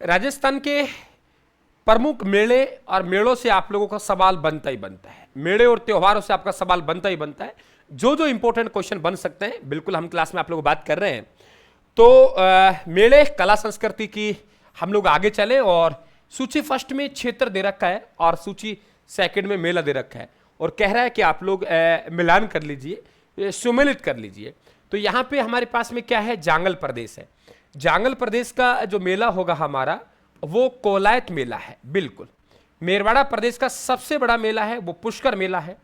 राजस्थान के प्रमुख मेले और मेलों से आप लोगों का सवाल बनता ही बनता है। मेले और त्योहारों से आपका सवाल बनता ही बनता है। जो जो इंपॉर्टेंट क्वेश्चन बन सकते हैं बिल्कुल हम क्लास में आप लोगों बात कर रहे हैं। तो मेले कला संस्कृति की हम लोग आगे चले और सूची फर्स्ट में क्षेत्र दे रखा है और सूची सेकंड में मेला दे रखा है और कह रहा है कि आप लोग मिलान कर लीजिए, सुमेलित कर लीजिए। तो यहाँ पे हमारे पास में क्या है, जांगल प्रदेश है। जांगल प्रदेश का जो मेला होगा हमारा वो कोलायत मेला है। बिल्कुल मेरवाड़ा प्रदेश का सबसे बड़ा मेला है वो पुष्कर मेला है।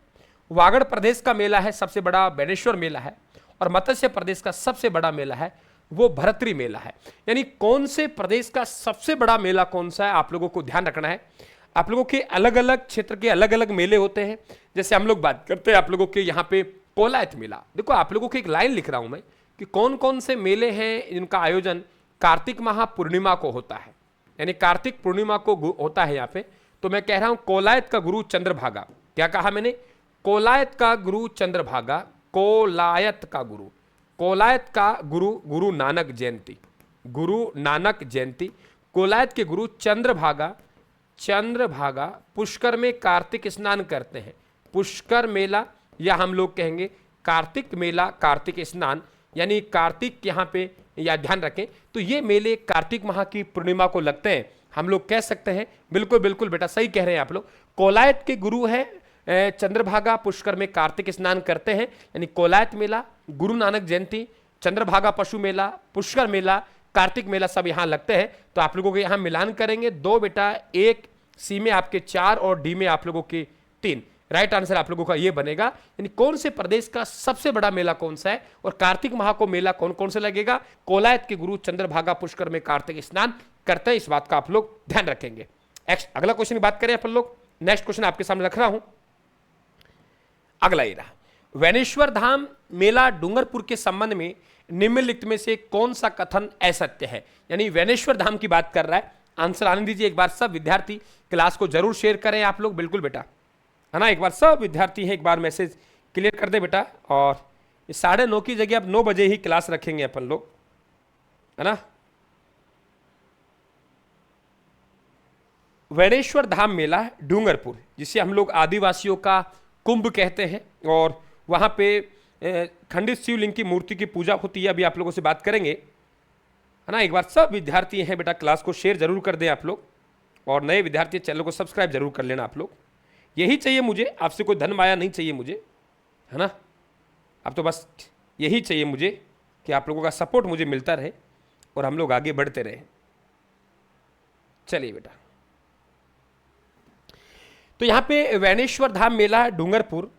वागड़ प्रदेश का मेला है सबसे बड़ा बेनेश्वर मेला है। और मत्स्य प्रदेश का सबसे बड़ा मेला है वो भरतरी मेला है। यानी कौन से प्रदेश का सबसे बड़ा मेला कौन सा है आप लोगों को ध्यान रखना है। आप लोगों के अलग अलग क्षेत्र के अलग अलग मेले होते हैं। जैसे हम लोग बात करते हैं आप लोगों के यहाँ पे कोलायत मेला। देखो आप लोगों को एक लाइन लिख रहा हूं मैं कि कौन कौन से मेले हैं जिनका आयोजन कार्तिक माह पूर्णिमा को होता है, यानी कार्तिक पूर्णिमा को होता है यहाँ पे। तो मैं कह रहा हूं कोलायत का गुरु चंद्रभागा। क्या कहा मैंने? कोलायत का गुरु चंद्रभागा। कोलायत का गुरु, कोलायत का गुरु गुरु नानक जयंती, गुरु नानक जयंती। कोलायत के गुरु चंद्रभागा। चंद्रभागा पुष्कर में कार्तिक स्नान करते हैं। पुष्कर मेला या हम लोग कहेंगे कार्तिक मेला, कार्तिक स्नान, यानी कार्तिक यहाँ पे या ध्यान रखें तो ये मेले कार्तिक माह की पूर्णिमा को लगते हैं। हम लोग कह सकते हैं बिल्कुल बिल्कुल बेटा सही कह रहे हैं आप लोग। कोलायत के गुरु है चंद्रभागा, पुष्कर में कार्तिक स्नान करते हैं, यानी कोलायत मेला, गुरु नानक जयंती, चंद्रभागा पशु मेला, पुष्कर मेला, कार्तिक मेला सब यहाँ लगते हैं। तो आप लोगों के यहाँ मिलान करेंगे 2 बेटा, 1 सी में आपके 4 और डी में आप लोगों के 3। राइट आंसर आप लोगों का ये बनेगा। यानी कौन से प्रदेश का सबसे बड़ा मेला कौन सा है और कार्तिक माह को मेला कौन कौन से लगेगा? कोलायत के गुरु चंद्रभागा पुष्कर में कार्तिक स्नान करते हैं। इस बात का आप लोग ध्यान रखेंगे। अगला क्वेश्चन की बात करें अपन लोग। नेक्स्ट क्वेश्चन आपके सामने रख रहा हूं। अगला ये रहा, वैनेश्वर धाम मेला डूंगरपुर के संबंध में निम्नलिखित में से कौन सा कथन असत्य है? यानी वैनेश्वर धाम की बात कर रहा है। आंसर आने दीजिए एक बार। सब विद्यार्थी क्लास को जरूर शेयर करें आप लोग, बिल्कुल बेटा, है ना। एक बार सब विद्यार्थी है एक बार मैसेज क्लियर कर दे बेटा। और 9:30 की जगह अब 9 बजे ही क्लास रखेंगे अपन लोग, है ना। वैनेश्वर धाम मेला डूंगरपुर, जिसे हम लोग आदिवासियों का कुंभ कहते हैं, और वहां पे खंडित शिवलिंग की मूर्ति की पूजा होती है। अभी आप लोगों से बात करेंगे, है ना। एक बार सब विद्यार्थी हैं बेटा क्लास को शेयर जरूर कर दें आप लोग, और नए विद्यार्थी चैनल को सब्सक्राइब जरूर कर लेना आप लोग। यही चाहिए मुझे आपसे, कोई धन माया नहीं चाहिए मुझे, है ना। अब तो बस यही चाहिए मुझे कि आप लोगों का सपोर्ट मुझे मिलता रहे और हम लोग आगे बढ़ते रहे। चलिए बेटा, तो यहाँ पे वैनेश्वर धाम मेला डूंगरपुर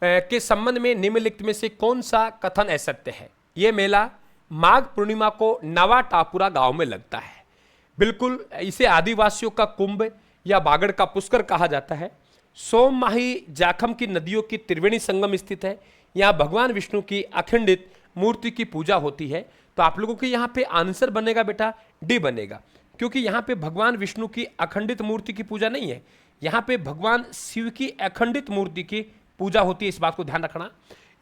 के संबंध में निम्नलिखित में से कौन सा कथन असत्य है? यह मेला माघ पूर्णिमा को नवा टापुरा गांव में लगता है। बिल्कुल, इसे आदिवासियों का कुंभ या बागड़ का पुष्कर कहा जाता है। सोममाही जाखम की नदियों की त्रिवेणी संगम स्थित है। यहाँ भगवान विष्णु की अखंडित मूर्ति की पूजा होती है। तो आप लोगों के यहाँ पे आंसर बनेगा बेटा डी बनेगा, क्योंकि यहाँ पे भगवान विष्णु की अखंडित मूर्ति की पूजा नहीं है, यहाँ पे भगवान शिव की अखंडित मूर्ति की पूजा होती है। इस बात को ध्यान रखना।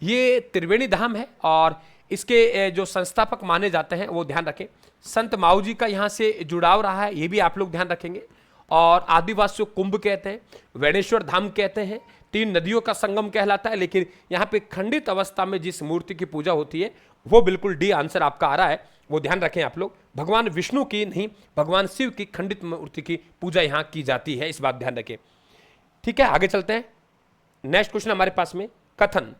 ये त्रिवेणी धाम है और इसके जो संस्थापक माने जाते हैं वो ध्यान रखें। संत माऊ जी का यहाँ से जुड़ाव रहा है, ये भी आप लोग ध्यान रखेंगे। और आदिवासियों कुंभ कहते हैं, वैनेश्वर धाम कहते हैं, 3 नदियों का संगम कहलाता है। लेकिन यहाँ पे खंडित अवस्था में जिस मूर्ति की पूजा होती है वो बिल्कुल डी आंसर आपका आ रहा है, वो ध्यान रखें आप लोग। भगवान विष्णु की नहीं, भगवान शिव की खंडित मूर्ति की पूजा यहाँ की जाती है, इस बात ध्यान रखें। ठीक है, आगे चलते हैं। नेक्स्ट क्वेश्चन हमारे पास में, कथन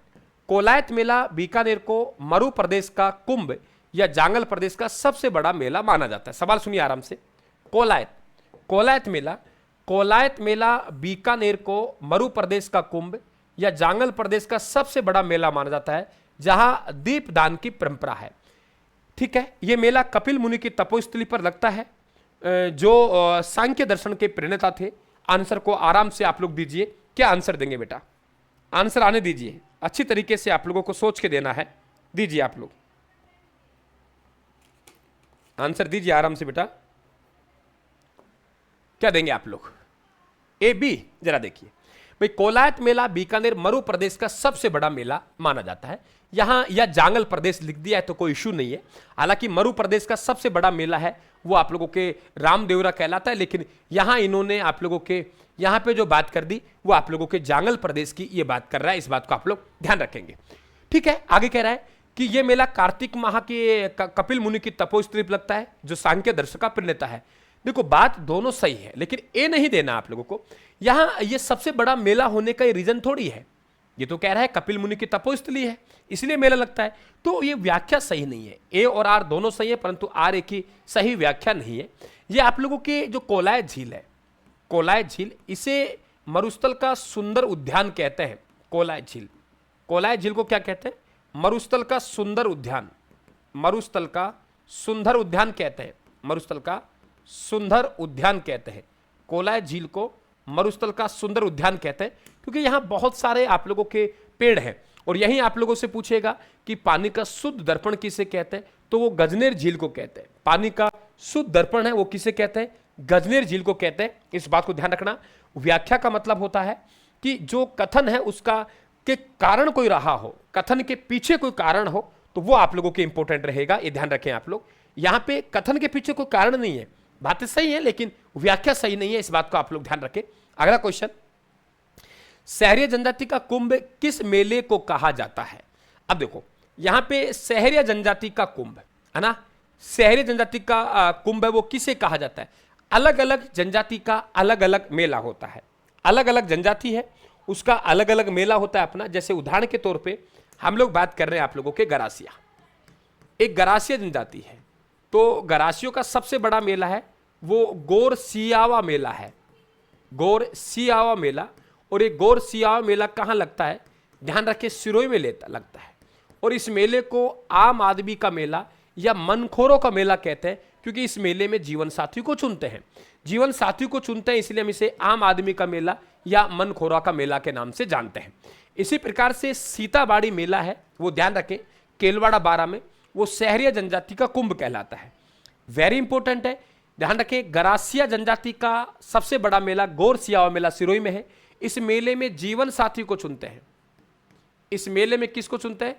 कोलायत मेला बीकानेर को मरु प्रदेश का कुंभ या जांगल प्रदेश का सबसे बड़ा मेला माना जाता है। सवाल सुनिए आराम से। कोलायत मेला बीकानेर को मरु प्रदेश का कुंभ या जांगल प्रदेश का सबसे बड़ा मेला माना जाता है, जहां दीपदान की परंपरा है। ठीक है, यह मेला कपिल मुनि की तपोस्थली पर लगता है, जो सांख्य दर्शन के प्रणेता थे। आंसर को आराम से आप लोग दीजिए। क्या आंसर देंगे बेटा? आंसर आने दीजिए, अच्छी तरीके से आप लोगों को सोच के देना है। दीजिए आप लोग आंसर, दीजिए आराम से बेटा। क्या देंगे आप लोग? A B? जरा देखिए, भाई कोलायत मेला बीकानेर मरु प्रदेश का सबसे बड़ा मेला माना जाता है। यहाँ या जांगल प्रदेश लिख दिया है तो कोई इशू नहीं है। हालांकि मरु प्रदेश का सबसे बड़ा मेला है वो आप लोगों के रामदेवरा कहलाता है, लेकिन यहाँ इन्होंने आप लोगों के यहाँ पे जो बात कर दी वो आप लोगों के जांगल प्रदेश की ये बात कर रहा है। इस बात को आप लोग ध्यान रखेंगे। ठीक है, आगे कह रहा है कि ये मेला कार्तिक माह के कपिल मुनि की तपोस्त्री पर लगता है जो सांख्य दर्शन का प्रणेता है। देखो बात दोनों सही है, लेकिन ये नहीं देना आप लोगों को। यहां ये सबसे बड़ा मेला होने का ये रीजन थोड़ी है। ये तो कह रहा है कपिल मुनि की तपोस्थली है इसलिए मेला लगता है, तो ये व्याख्या सही नहीं है। ए और आर दोनों सही है, परंतु आर ए की सही व्याख्या नहीं है। ये आप लोगों के जो कोलायत झील है, कोलायत झील, इसे मरुस्थल का सुंदर उद्यान कहते हैं। कोलायत झील, कोलायत झील को क्या कहते हैं? मरुस्थल का सुंदर उद्यान, मरुस्थल का सुंदर उद्यान कहते हैं। मरुस्थल का सुंदर उद्यान कहते हैं। कोलायत झील को मरुस्थल का सुंदर उद्यान कहते हैं क्योंकि यहां बहुत सारे आप लोगों के पेड़ हैं। और यहीं आप लोगों से पूछेगा कि पानी का शुद्ध दर्पण किसे कहते हैं, तो वो गजनेर झील को कहते हैं। पानी का शुद्ध दर्पण है वो किसे कहते हैं? गजनेर झील को कहते हैं। इस बात को ध्यान रखना। व्याख्या का मतलब होता है कि जो कथन है उसका के कारण कोई रहा हो, कथन के पीछे कोई कारण हो, तो वो आप लोगों के इंपॉर्टेंट रहेगा। ये ध्यान रखें आप लोग। यहां पे कथन के पीछे कोई कारण नहीं है, बातें सही है लेकिन व्याख्या सही नहीं है। इस बात को आप लोग ध्यान रखें। अगला क्वेश्चन, सहरिया जनजाति का कुंभ किस मेले को कहा जाता है? अब देखो यहां पे सहरिया जनजाति का कुंभ है ना, सहरिया जनजाति का कुंभ है वो किसे कहा जाता है? अलग अलग जनजाति का अलग अलग मेला होता है। अलग अलग जनजाति है उसका अलग अलग मेला होता है अपना। जैसे उदाहरण के तौर पे हम लोग बात कर रहे हैं आप लोगों के गरासिया, एक गरासिया जनजाति है, तो गरासियों का सबसे बड़ा मेला है वो गोर सियावा मेला है। गोर सियावा मेला, और ये गोर सियावा मेला कहाँ लगता है? ध्यान रखें, सिरोही में लगता है। और इस मेले को आम आदमी का मेला या मनखोरों का मेला कहते हैं क्योंकि इस मेले में जीवन साथी को चुनते हैं। जीवन साथी को चुनते हैं इसलिए हम इसे आम आदमी का मेला या मनखोरा का मेला के नाम से जानते हैं। इसी प्रकार से सीताबाड़ी मेला है वो ध्यान रखें केलवाड़ा 12 में, वो सहरिया जनजाति का कुंभ कहलाता है। वेरी इंपॉर्टेंट है, ध्यान रखें। गरासिया जनजाति का सबसे बड़ा मेला गोर सियावा मेला सिरोही में है। इस मेले में जीवन साथी को चुनते हैं। इस मेले में किसको चुनते हैं?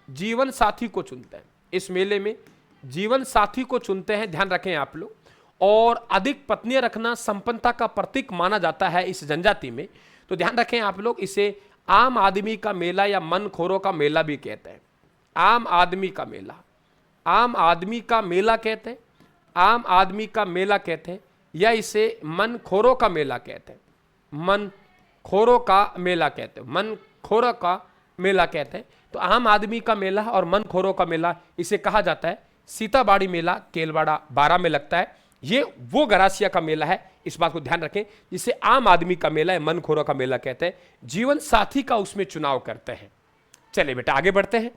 जीवन साथी को चुनते हैं। इस मेले में जीवन साथी को चुनते हैं, ध्यान रखें आप लोग। और अधिक पत्नियां रखना संपन्नता का प्रतीक माना जाता है इस जनजाति में, तो ध्यान रखें आप लोग। इसे आम आदमी का मेला या मनखोरों का मेला भी कहते हैं। आम आदमी का मेला, आम आदमी का मेला कहते हैं, आम आदमी का मेला कहते हैं, या इसे मनखोरों का मेला कहते हैं। मनखोरों का मेला कहते हैं, मनखोरों का मेला कहते हैं। तो आम आदमी का मेला और मनखोरों का मेला इसे कहा जाता है। सीताबाड़ी मेला केलवाड़ा 12 में लगता है। ये वो गरासिया का मेला है, इस बात को ध्यान रखें, जिसे आम आदमी का मेला है, मनखोरों का मेला कहते हैं। जीवन साथी का उसमें चुनाव करते हैं। चलिए बेटा आगे बढ़ते हैं।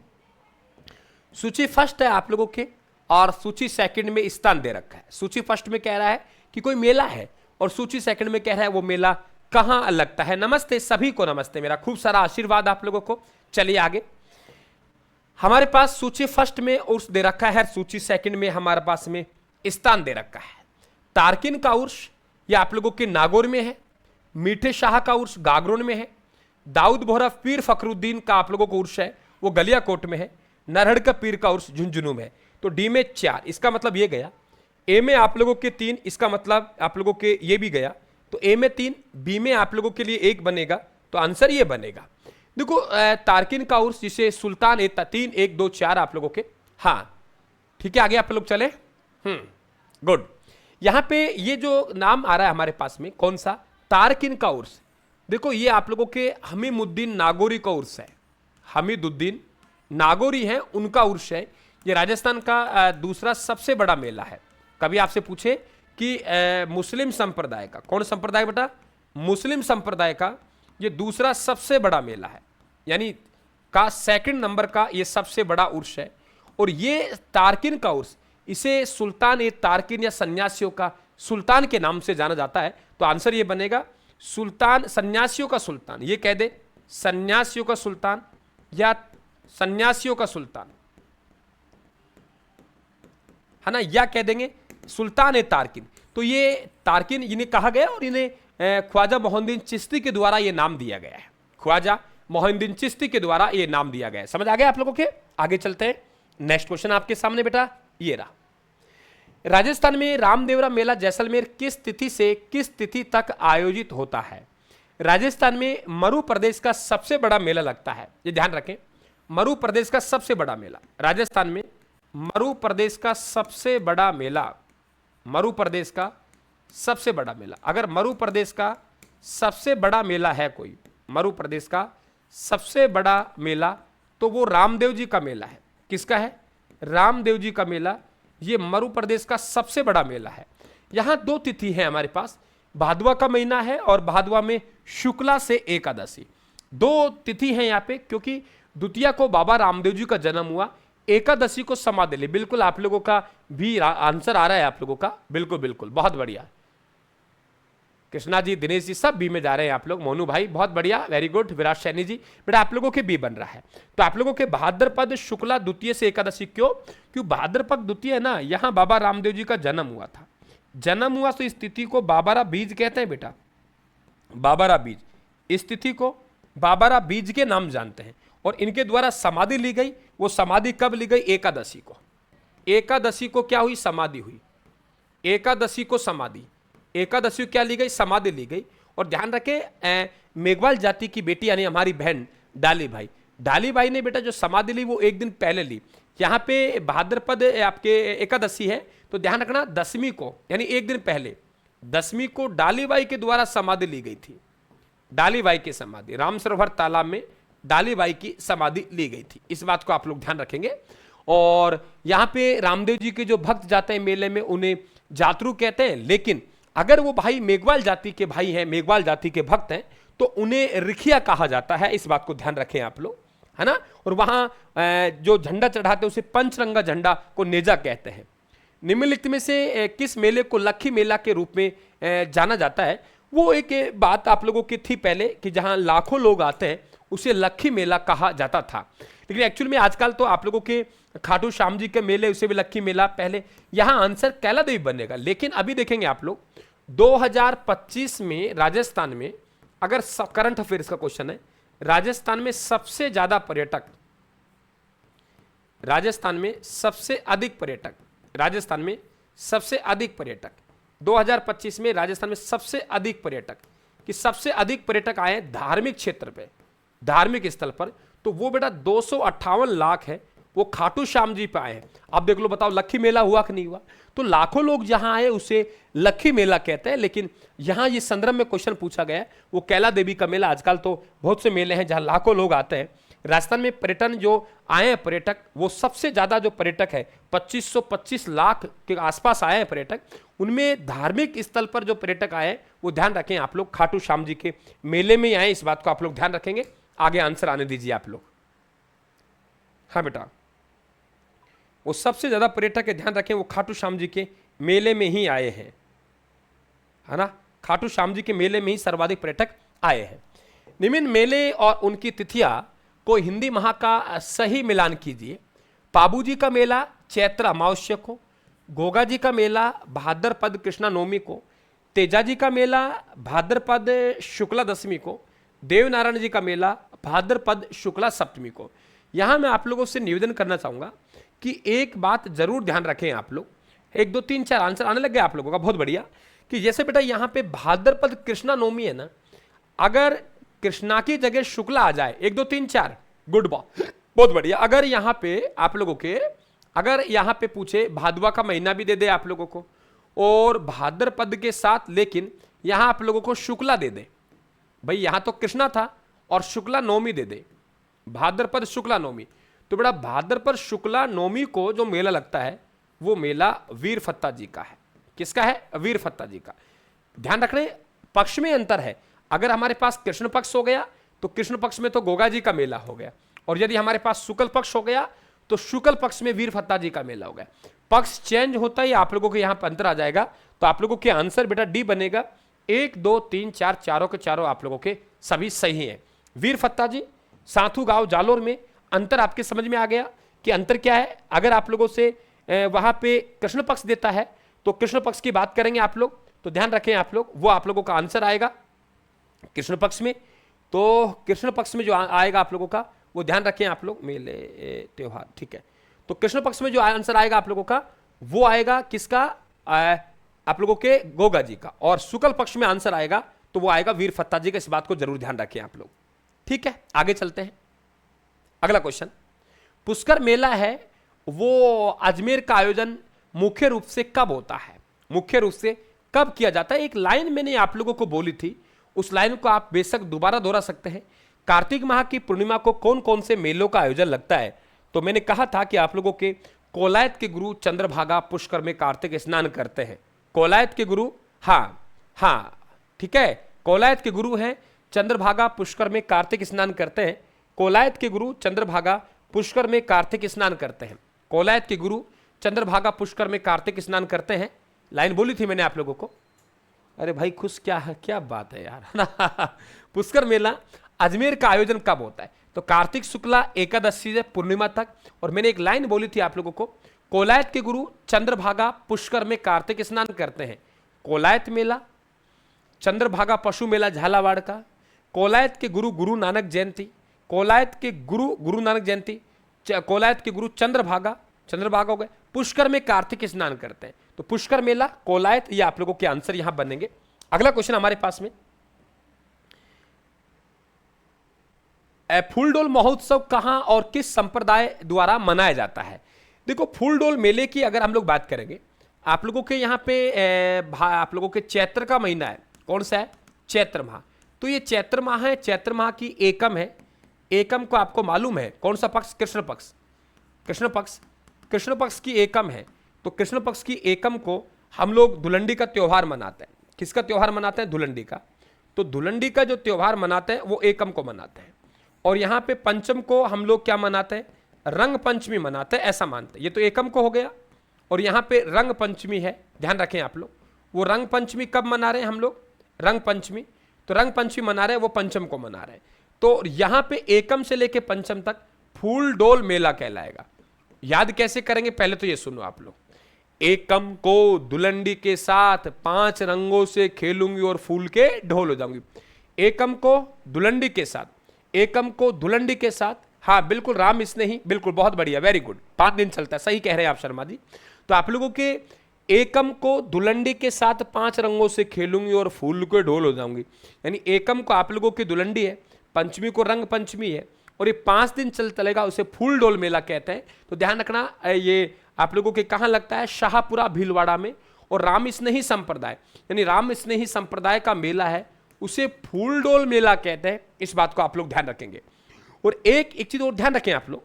सूची फर्स्ट है आप लोगों के और सूची सेकंड में स्थान दे रखा है। सूची फर्स्ट में कह रहा है कि कोई मेला है और सूची सेकंड में कह रहा है वो मेला कहां लगता है। नमस्ते सभी को, नमस्ते, मेरा खूब सारा आशीर्वाद आप लोगों को। चलिए आगे, हमारे पास सूची फर्स्ट में उर्स दे रखा है, सूची सेकंड में हमारे पास में स्थान दे रखा है। तारकिन का उर्स ये आप लोगों के नागौर में है। मीठे शाह का उर्स गागरोन में है। दाऊद बोहरा पीर फखरुद्दीन का आप लोगों को उर्स है वो गलियाकोट में है। नरहड़ का पीर का उर्स झुंझुनू में है। तो डी में 4, इसका मतलब ये गया। ए में आप लोगों के 3, इसका मतलब आप लोगों के ये भी गया। तो ए में 3, बी में आप लोगों के लिए 1 बनेगा, तो आंसर ये बनेगा। देखो तारकिन का उर्स जिसे सुल्तान 3 1 2 4 आप लोगों के, हाँ ठीक है, आगे आप लोग चले। गुड। यहां पे ये जो नाम आ रहा है हमारे पास में कौन सा, तारकिन का उर्स, देखो ये आप लोगों के हमीमुद्दीन नागौरी का उर्स है। हमीदुद्दीन नागौरी है, उनका उर्स है। ये राजस्थान का दूसरा सबसे बड़ा मेला है। कभी आपसे पूछे कि मुस्लिम संप्रदाय का, कौन संप्रदाय बेटा? मुस्लिम संप्रदाय का ये दूसरा सबसे बड़ा मेला है, यानी का सेकंड नंबर का ये सबसे बड़ा उर्स है। और ये तारकिन का उर्स, इसे सुल्तान ए तारकिन या सन्यासियों का सुल्तान के नाम से जाना जाता है। तो आंसर ये बनेगा सुल्तान, सन्यासियों का सुल्तान, ये कह दे सन्यासियों का सुल्तान या सन्यासियों का सुल्तान, है ना, या कह देंगे सुल्तान ए तारकिन। तो ये तारकिन इन्हें कहा गया और इन्हें ख्वाजा मोहिउद्दीन चिश्ती के द्वारा ये नाम दिया गया है। ख्वाजा मोहिउद्दीन चिश्ती के द्वारा ये नाम दिया गया है। समझ आ गया आप लोगों के? आगे चलते हैं। नेक्स्ट क्वेश्चन आपके सामने बेटा ये रहा। राजस्थान में रामदेवरा मेला जैसलमेर किस तिथि से किस तिथि तक आयोजित होता है? राजस्थान में मरु प्रदेश का सबसे बड़ा मेला लगता है, ये ध्यान रखें। मरु प्रदेश का सबसे बड़ा मेला राजस्थान में, मरु प्रदेश का सबसे बड़ा मेला, मरु प्रदेश का सबसे बड़ा मेला। अगर मरु प्रदेश का सबसे बड़ा मेला है कोई, मरु प्रदेश का सबसे बड़ा मेला, तो वो रामदेव जी का मेला है। किसका है? रामदेव जी का मेला। ये मरु प्रदेश का सबसे बड़ा मेला है। यहां दो तिथि है हमारे पास, भादवा का महीना है और भादवा में शुक्ला से एकादशी, दो तिथि हैं यहाँ पे, क्योंकि द्वितीया को बाबा रामदेव जी का जन्म हुआ, एकादशी को समाधि ली। बिल्कुल आप लोगों का भी आंसर आ रहा है आप लोगों का, बिल्कुल बिल्कुल, बहुत बढ़िया। कृष्णा जी, दिनेश जी, सब बी में जा रहे हैं आप लोग। मोनू भाई बहुत बढ़िया, वेरी गुड। विराट सैनी जी, बेटा आप लोगों के बी बन रहा है। तो आप लोगों के भाद्रपद शुक्ला द्वितीय से एकादशी, क्यों भाद्रपद द्वितीय है ना, यहां बाबा रामदेव जी का जन्म हुआ था। जन्म हुआ तो इस तिथि को बाबारा बीज कहते हैं बेटा, बाबारा बीज। इस तिथि को बाबारा बीज के नाम जानते हैं। और इनके द्वारा समाधि ली गई। वो समाधि कब ली गई? एकादशी को। एकादशी को क्या हुई? समाधि हुई। एकादशी को समाधि, एकादशी को क्या ली गई? समाधि ली गई। और ध्यान रखें, मेघवाल जाति की बेटी यानी हमारी बहन डाली भाई, डाली भाई ने बेटा जो समाधि ली वो एक दिन पहले ली। यहाँ पे भाद्रपद आपके एकादशी है, तो ध्यान रखना दसवीं को, यानी एक दिन पहले दसवीं को डाली बाई के द्वारा समाधि ली गई थी। डाली बाई की समाधि, राम सरोवर तालाब में डाली बाई की समाधि ली गई थी। इस बात को आप लोग ध्यान रखेंगे। और यहाँ पे रामदेव जी के जो भक्त जाते हैं मेले में उन्हें जातरू कहते हैं, लेकिन अगर वो भाई मेघवाल जाति के भाई हैं, मेघवाल जाति के भक्त हैं, तो उन्हें रिखिया कहा जाता है। इस बात को ध्यान रखें आप लोग, है ना। और वहां जो झंडा चढ़ाते हैं उसे पंचरंगा झंडा को नेजा कहते हैं। निम्नलिखित में से किस मेले को लक्खी मेला के रूप में जाना जाता है? वो एक बात आप लोगों की थी पहले कि जहां लाखों लोग आते हैं उसे लक्खी मेला कहा जाता था, लेकिन एक्चुअल में आजकल तो आप लोगों के खाटू श्याम जी के मेले उसे भी लक्खी मेला पहले। यहां आंसर कैला देवी बनेगा। लेकिन अभी देखेंगे आप लोग 2025 में राजस्थान में, अगर करंट अफेयर्स का क्वेश्चन है, राजस्थान में सबसे ज्यादा पर्यटक, राजस्थान में सबसे अधिक पर्यटक, राजस्थान में सबसे अधिक पर्यटक 2025 में राजस्थान में सबसे अधिक पर्यटक, कि सबसे अधिक पर्यटक आए धार्मिक क्षेत्र पे, धार्मिक स्थल पर, तो वो बेटा 258 लाख है, वो खाटू श्याम जी पे आए हैं। अब देख लो, बताओ लक्खी मेला हुआ कि नहीं हुआ? तो लाखों लोग जहां आए उसे लक्खी मेला कहते हैं। लेकिन यहां ये संदर्भ में क्वेश्चन पूछा गया है वो कैला देवी का मेला। आजकल तो बहुत से मेले हैं जहां लाखों लोग आते हैं। राजस्थान में पर्यटन जो आए हैं पर्यटक, वो सबसे ज्यादा जो पर्यटक है 2525 लाख के आसपास आए हैं पर्यटक। उनमें धार्मिक स्थल पर जो पर्यटक आए वो ध्यान रखें आप लोग, खाटू श्याम जी के मेले में आए, इस बात को आप लोग ध्यान रखेंगे। आगे आंसर आने दीजिए आप लोग। हाँ बेटा, वो सबसे ज्यादा पर्यटक ध्यान रखें वो खाटू श्याम जी के मेले में ही आए हैं, है ना। खाटू श्याम जी के मेले में ही सर्वाधिक पर्यटक आए हैं। निम्न मेले और उनकी तिथियां को हिंदी माह का सही मिलान कीजिए। पाबू जी का मेला चैत्र अमावस्या को, गोगा जी का मेला भाद्रपद कृष्णा नवमी को, तेजा जी का मेला भाद्रपद शुक्ला दशमी को, देवनारायण जी का मेला भाद्रपद शुक्ला सप्तमी को। यहां मैं आप लोगों से निवेदन करना चाहूंगा कि एक बात जरूर ध्यान रखें आप लोग। 1 2 3 4 आंसर आने लग गया आप लोगों का, बहुत बढ़िया। कि जैसे बेटा यहां पे भाद्रपद कृष्णा नवमी है ना, अगर कृष्णा की जगह शुक्ला आ जाए, 1 2 3 4, गुड बॉय, बहुत बढ़िया। अगर यहां पे आप लोगों के, अगर यहां पे पूछे भादवा का महीना भी दे दे आप लोगों को और भाद्रपद के साथ, लेकिन यहां आप लोगों को शुक्ला दे दे, भाई यहां तो कृष्णा था और शुक्ला नवमी दे दे, भाद्रपद शुक्ला नवमी, तो बेटा भाद्रपद शुक्ला नवमी को जो मेला लगता है वो मेला वीर फत्ता जी का है। किसका है? वीर फत्ता जी का। ध्यान रखने पक्ष में अंतर है। अगर हमारे पास कृष्ण पक्ष हो गया तो कृष्ण पक्ष में तो गोगा जी का मेला हो गया, और यदि हमारे पास शुक्ल पक्ष हो गया तो शुक्ल पक्ष में वीर फत्ता जी का मेला हो गया। पक्ष चेंज होता ही आप लोगों को यहां पर अंतर आ जाएगा। तो आप लोगों के आंसर बेटा डी बनेगा। 1 2 3 4 चारों के चारों आप लोगों के सभी सही हैं। वीर फत्ता जी साथू गांव जालोर में, अंतर आपके समझ में आ गया कि अंतर क्या है। अगर आप लोगों से वहां पे कृष्ण पक्ष देता है तो कृष्ण पक्ष की बात करेंगे आप लोग, तो ध्यान रखें आप लोग, वो आप लोगों का आंसर आएगा कृष्ण पक्ष में। तो कृष्ण पक्ष में जो आएगा आप लोगों का, वो ध्यान रखें आप लोग, मेले त्योहार, ठीक है। तो कृष्ण पक्ष में जो आंसर आएगा आप लोगों का, वो आएगा किसका, आप लोगों के गोगा जी का। और शुक्ल पक्ष में आंसर आएगा तो वो आएगा वीर फत्ता जी का। इस बात को जरूर ध्यान रखें आप लोग, ठीक है। आगे चलते हैं, अगला क्वेश्चन। पुष्कर मेला है वो अजमेर का आयोजन मुख्य रूप से कब होता है, मुख्य रूप से कब किया जाता है। एक लाइन मैंने आप लोगों को बोली थी, उस लाइन को आप बेशक दोबारा दोहरा सकते हैं। कार्तिक माह की पूर्णिमा को कौन कौन से मेलों का आयोजन लगता है, तो मैंने कहा था कि आप लोगों के कोलायत के गुरु चंद्रभागा पुष्कर में कार्तिक स्नान करते हैं। कोलायत के गुरु, हाँ ठीक है, कोलायत के गुरु हैं चंद्रभागा पुष्कर में कार्तिक स्नान करते हैं। कोलायत के गुरु चंद्रभागा पुष्कर में कार्तिक स्नान करते हैं। कोलायत के गुरु चंद्रभागा पुष्कर में कार्तिक स्नान करते हैं। लाइन बोली थी मैंने आप लोगों को। अरे भाई खुश क्या है, क्या बात है यार पुष्कर मेला अजमेर का आयोजन कब होता है, तो कार्तिक शुक्ला एकादशी से पूर्णिमा तक। और मैंने एक लाइन बोली थी आप लोगों को, कोलायत के गुरु चंद्रभागा पुष्कर में कार्तिक स्नान करते हैं। कोलायत मेला, चंद्रभागा पशु मेला झालावाड़ का, कोलायत के गुरु गुरु नानक जयंती, कोलायत के गुरु गुरु नानक जयंती, कोलायत के गुरु चंद्रभागा हो गए, पुष्कर में कार्तिक स्नान करते हैं। तो पुष्कर मेला, कोलायत, ये आप लोगों के आंसर यहां बनेंगे। अगला क्वेश्चन हमारे पास में, फूलडोल महोत्सव कहां और किस संप्रदाय द्वारा मनाया जाता है। देखो फूलडोल मेले की अगर हम लोग बात करेंगे, आप लोगों के यहाँ पे आप लोगों के चैत्र का महीना है, कौन सा है, चैत्र माह। तो ये चैत्र माह है, चैत्र माह की एकम है। एकम को आपको मालूम है कौन सा पक्ष, कृष्ण पक्ष, कृष्ण पक्ष, कृष्ण पक्ष की एकम है। तो कृष्ण पक्ष की एकम को हम लोग धुलंडी का त्योहार मनाते हैं। किसका त्योहार मनाते हैं, धुलंडी का। तो धुलंडी का जो त्योहार मनाते हैं वो एकम को मनाते हैं। और यहाँ पे पंचम को हम लोग क्या मनाते हैं, रंग पंचमी मनाते हैं, ऐसा मानते हैं। ये तो एकम को हो गया। और यहाँ पे रंग पंचमी है, ध्यान रखें आप लोग। वो रंग पंचमी कब मना रहे हैं हम लोग, रंग पंचमी। तो रंग पंचमी मना रहे हैं, वो पंचम को मना रहे हैं। तो यहाँ पे एकम से लेके पंचम तक फूल डोल मेला कहलाएगा। याद कैसे करेंगे, पहले तो ये सुनो आप लोग। एकम को दुलंडी के साथ 5 रंगों से खेलूंगी और फूल के ढोल हो जाऊंगी। एकम को दुलंडी के साथ, एकम को दुलंडी के साथ, हाँ बिल्कुल राम स्नेही, बिल्कुल बहुत बढ़िया, वेरी गुड। 5 दिन चलता है, सही कह रहे हैं आप शर्मा जी। तो आप लोगों के एकम को दुलंडी के साथ 5 रंगों से खेलूंगी और फूल के ढोल हो जाऊंगी, यानी एकम को आप लोगों की दुलंडी है, पंचमी को रंग पंचमी है, और ये 5 दिन चलेगा, उसे फूल डोल मेला कहते हैं। तो ध्यान रखना, ये आप लोगों के कहाँ लगता है, शाहपुरा भीलवाड़ा में। और राम स्नेही संप्रदाय, यानी राम स्नेही संप्रदाय का मेला है, उसे फूल डोल मेला कहते हैं। इस बात को आप लोग ध्यान रखेंगे। और एक चीज और ध्यान रखें आप लोग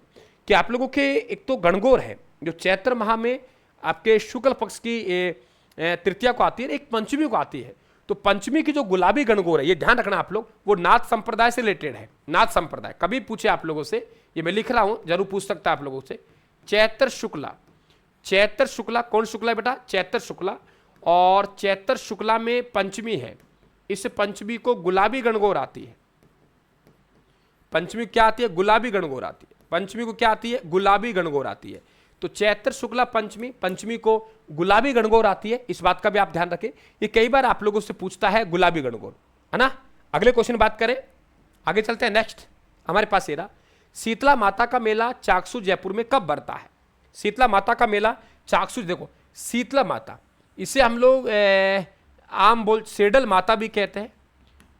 कि आप लोगों के एक तो गणगौर है जो चैत्र माह में आपके शुक्ल पक्ष की तृतीया को आती है, एक पंचमी को आती है। तो पंचमी की जो गुलाबी गणगौर है, ये ध्यान रखना आप लोग, वो नाथ संप्रदाय से रिलेटेड है। नाथ संप्रदाय कभी पूछे आप लोगों से, ये मैं लिख रहा हूं, जरूर पूछ सकता है आप लोगों से। चैत्र शुक्ला, चैत्र शुक्ला, कौन शुक्ला है बेटा, चैत्र शुक्ला। और चैत्र शुक्ला में पंचमी है, इस पंचमी को गुलाबी गणगौर आती है। पंचमी क्या आती है, गुलाबी गणगौर आती है। पंचमी को क्या आती है, गुलाबी गणगौर आती है। तो चैत्र शुक्ला पंचमी, पंचमी को गुलाबी गणगौर आती है। इस बात का भी आप ध्यान रखें, ये कई बार आप लोगों से पूछता है गुलाबी गणगौर, है ना। अगले क्वेश्चन बात करें, आगे चलते हैं। नेक्स्ट हमारे पास ये रहा, शीतला माता का मेला चाकसू जयपुर में कब बढ़ता है। शीतला माता का मेला चाकसू, देखो शीतला माता, इसे हम लोग आम बोल सेडल माता भी कहते हैं,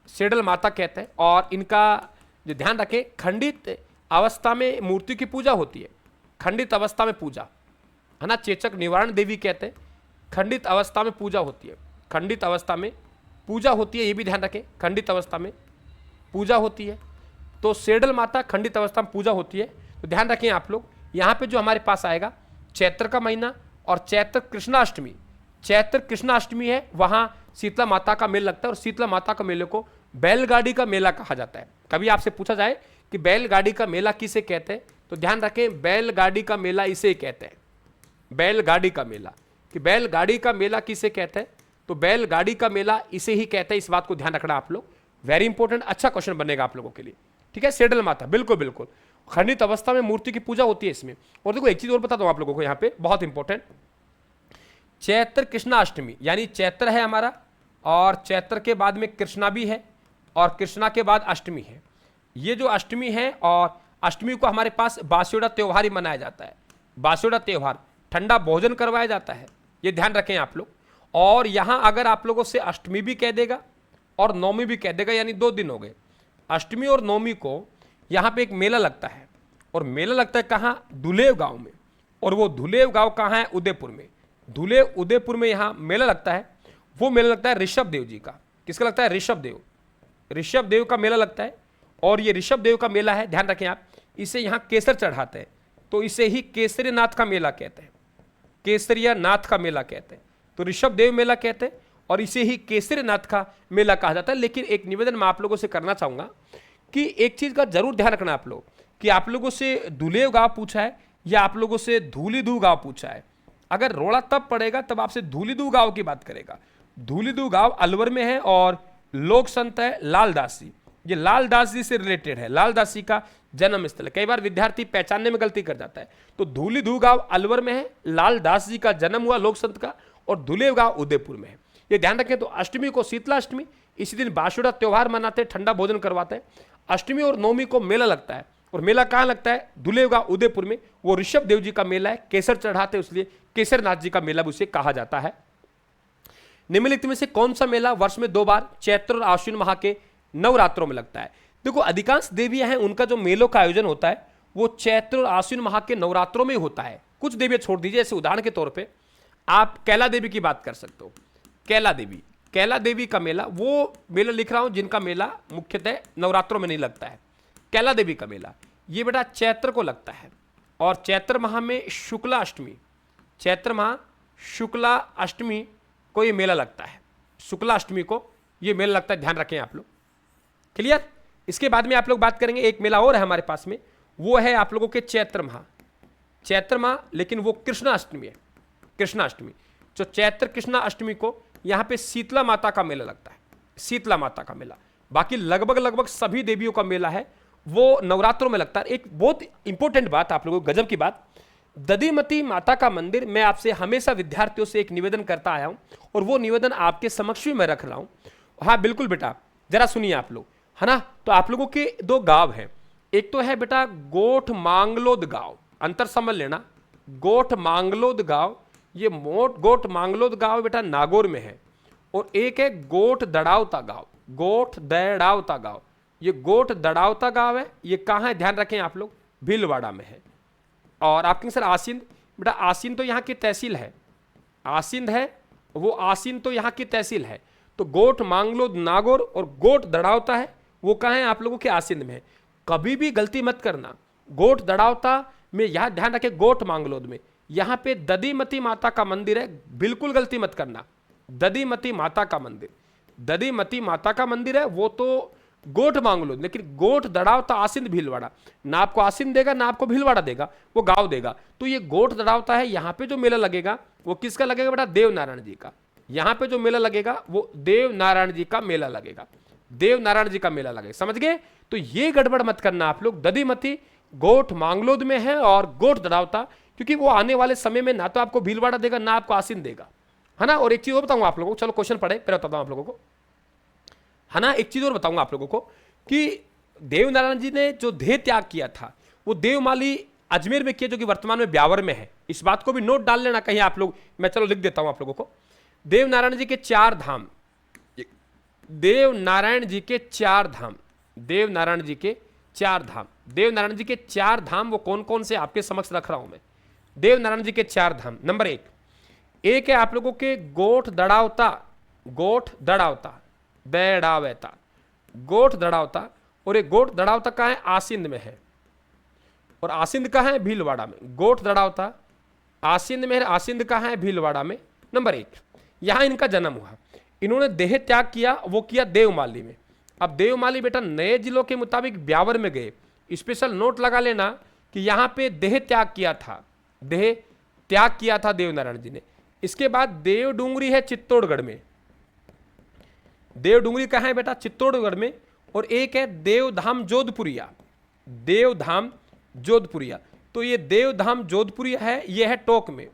सेडल माता कहते हैं। और इनका जो ध्यान रखें, खंडित अवस्था में मूर्ति की पूजा होती है, खंडित अवस्था में पूजा, है ना। चेचक निवारण देवी कहते हैं, खंडित अवस्था में पूजा होती है, खंडित अवस्था में पूजा होती है, ये भी ध्यान रखें, खंडित अवस्था में पूजा होती है। तो सेडल माता खंडित अवस्था में पूजा होती है। तो ध्यान रखें आप लोग, यहाँ पे जो हमारे पास आएगा चैत्र का महीना और चैत्र कृष्णाष्टमी, चैत्र कृष्णाष्टमी है, वहां शीतला माता का मेला लगता है। और शीतला माता का मेले को बैलगाड़ी का मेला कहा जाता है। कभी आपसे पूछा जाए कि बैलगाड़ी का मेला किसे कहते हैं, तो ध्यान रखें बैलगाड़ी का मेला इसे कहते हैं, बैलगाड़ी का मेला। कि बैलगाड़ी का मेला किसे कहते हैं, तो बैलगाड़ी का मेला इसे ही कहते हैं। इस बात को ध्यान रखना आप लोग, वेरी इंपॉर्टेंट, अच्छा क्वेश्चन बनेगा आप लोगों के लिए, ठीक है। सेडल माता, बिल्कुल बिल्कुल, खंडित अवस्था में मूर्ति की पूजा होती है इसमें। और देखो एक चीज और बता दूं आप लोगों को यहाँ पे, बहुत इंपॉर्टेंट, चैत्र कृष्णाष्टमी, यानी चैत्र है हमारा, और चैत्र के बाद में कृष्णा भी है, और कृष्णा के बाद अष्टमी है। ये जो अष्टमी है, और अष्टमी को हमारे पास बासुड़ा त्यौहार ही मनाया जाता है। बासुड़ा त्यौहार, ठंडा भोजन करवाया जाता है, ये ध्यान रखें आप लोग। और यहाँ अगर आप लोगों से अष्टमी भी कह देगा और नवमी भी कह देगा, यानी 2 दिन हो गए। अष्टमी और नवमी को यहाँ पे एक मेला लगता है, और मेला लगता है कहाँ? धुलेव गांव में। और वो धुलेव गांव कहाँ है? उदयपुर में। धुलेव उदयपुर में यहाँ मेला लगता है। वो मेला लगता है ऋषभ देव जी का। किसका लगता है? ऋषभ देव। ऋषभ देव का मेला लगता है, और ये ऋषभ देव का मेला है, ध्यान रखें आप। इसे यहाँ केसर चढ़ाते हैं, तो इसे ही केसरी नाथ का मेला कहते हैं। केसरिया नाथ का मेला कहते हैं, तो ऋषभ देव मेला कहते हैं, और इसे ही केसरी नाथ का मेला कहा जाता है। लेकिन एक निवेदन मैं आप लोगों से करना चाहूंगा कि एक चीज का जरूर ध्यान रखना आप लोग, कि आप लोगों से धुलेव गांव पूछा है या आप लोगों से धूलीधू गांव पूछा है। अगर रोड़ा तब पड़ेगा तब आपसे धूलीधू गांव की बात करेगा। धूलीधू गांव अलवर में है, और लोक संत है लालदास जी। ये लालदास जी से रिलेटेड है, लालदास जी का जन्म स्थल है। कई बार विद्यार्थी पहचानने में गलती कर जाता है। तो धूलीधू गांव अलवर में है, लालदास जी का जन्म हुआ लोक संत का, और धुलेव गांव उदयपुर में है। ये ध्यान रखें। तो अष्टमी को शीतला अष्टमी, इसी दिन बासुड़ा त्योहार मनाते हैं, ठंडा भोजन करवाते हैं। अष्टमी और नवमी को मेला लगता है, और मेला कहाँ लगता है? धुलेव गांव उदयपुर में। वो ऋषभ देव जी का मेला है, केसर चढ़ाते हैं, इसलिए केसरनाथ जी का मेला भी उसे कहा जाता है। निम्नलिखित में से कौन सा मेला वर्ष में 2 बार चैत्र और आश्विन माह के नवरात्रों में लगता है? देखो, अधिकांश देवियां हैं, उनका जो मेलों का आयोजन होता है वो चैत्र और आश्विन माह के नवरात्रों में ही होता है। कुछ देवियां छोड़ दीजिए, जैसे उदाहरण के तौर पे आप कैला देवी की बात कर सकते हो। कैला देवी का मेला, वो मेला लिख रहा हूं जिनका मेला मुख्यतः नवरात्रों में नहीं लगता है। कैला देवी का मेला ये बेटा चैत्र को लगता है, और चैत्र माह में शुक्ला अष्टमी, चैत्र माह शुक्ला अष्टमी को ये मेला लगता है। शुक्ला अष्टमी को ये मेला लगता है, ध्यान रखें आप लोग। क्लियर? इसके बाद में आप लोग बात करेंगे, एक मेला और है हमारे पास में, वो है आप लोगों के चैत्र माह, लेकिन वो कृष्णा अष्टमी है। कृष्णा अष्टमी, जो चैत्र कृष्णा अष्टमी को यहाँ पे शीतला माता का मेला लगता है, शीतला माता का मेला। बाकी लगभग सभी देवियों का मेला है वो नवरात्रों में लगता है। एक बहुत इंपॉर्टेंट बात आप लोगों को, गजब की बात, दधिमती माता का मंदिर, मैं आपसे हमेशा विद्यार्थियों से एक निवेदन करता आया हूं, और वो निवेदन आपके समक्ष भी मैं रख रहा हूं। हाँ बिल्कुल बेटा, जरा सुनिए आप लोग, है ना। तो आप लोगों के 2 गांव हैं, एक तो है बेटा गोठ मांगलोद गांव, अंतर समझ लेना, गोठ मांगलोद गांव, ये गोठ मांगलोद गांव बेटा नागौर में है, और एक है गोठ दड़ावता गांव, गोठ दड़ावता गांव। ये गोठ दड़ावता गांव है, ये कहाँ है? ध्यान रखें आप लोग, भीलवाड़ा में है। और आपके सर आसीन, बेटा आसीन तो यहाँ की तहसील है, आसीन है वो, आसीन तो यहाँ की तहसील है। तो गोठ मांगलोद नागौर और गोठ दड़ावता है, वो कहाँ है? आप लोगों के आसीन में है। कभी भी गलती मत करना, गोठ दड़ावता में यहाँ ध्यान रखें, गोठ मांगलोद में यहाँ पे दधिमती माता का मंदिर है, बिल्कुल गलती मत करना। दधिमती माता का मंदिर, दधिमती माता का मंदिर है, वो तो गोठ मांगलोद, लेकिन गोठ दड़ावता आसिंद भीलवाड़ा, ना आपको आसिंद देगा ना आपको भीलवाड़ा देगा, वो गांव देगा। तो ये गोठ दड़ावता है, यहाँ पे जो मेला लगेगा वो किसका लगेगा बेटा? देव नारायण जी का। यहाँ पे जो मेला लगेगा वो देव नारायण जी का मेला लगेगा, देव नारायण जी का मेला लगेगा, समझ गए? तो ये गड़बड़ मत करना आप लोग। दधिमती गोठ मांगलोद में है और गोठ दड़ावता, क्योंकि वो आने वाले समय में ना तो आपको भीलवाड़ा देगा ना आपको आसिंद देगा, है ना। और एक चीज और बताऊंगा आप लोगों को, चलो क्वेश्चन पढ़े फिर बताता हूं आप लोगों को, है ना। एक चीज और बताऊंगा आप लोगों को कि देव नारायण जी ने जो देह त्याग किया था वो देवमाली अजमेर में किया, जो कि वर्तमान में ब्यावर में है। इस बात को भी नोट डाल लेना कहीं आप लोग, मैं चलो लिख देता हूं आप लोगों को। देव नारायण जी के 4 धाम, देव नारायण जी के 4 धाम, देव नारायण जी के 4 धाम, देव नारायण जी के 4 धाम वो कौन कौन से आपके समक्ष रख रहा हूं मैं। देव नारायण जी के 4 धाम, नंबर 1 है आप लोगों के गोठ दड़ावता, गोठ दड़ावता, दड़ावता, गोठ दड़ावता। और एक गोठ दड़ावता कहाँ है? आसिंद में है, और आसिंद कहाँ है? भीलवाड़ा में। गोठ दड़ावता आसिंद में है, आसिंद कहाँ है? भीलवाड़ा में। नंबर 1, यहां इनका जन्म हुआ। इन्होंने देह त्याग किया, वो किया देवमाली में। अब देवमाली बेटा नए जिलों के मुताबिक ब्यावर में गए। स्पेशल नोट लगा लेना कि यहां पे देह त्याग किया था, देह त्याग किया था देव नारायण जी ने। इसके बाद देव डूंगरी है चित्तौड़गढ़ में, देव डूंगरी कहाँ है बेटा? चित्तौड़गढ़ में। और एक है देवधाम जोधपुरिया, देवधाम जोधपुरिया। तो ये देवधाम जोधपुरिया है, ये है टोक में,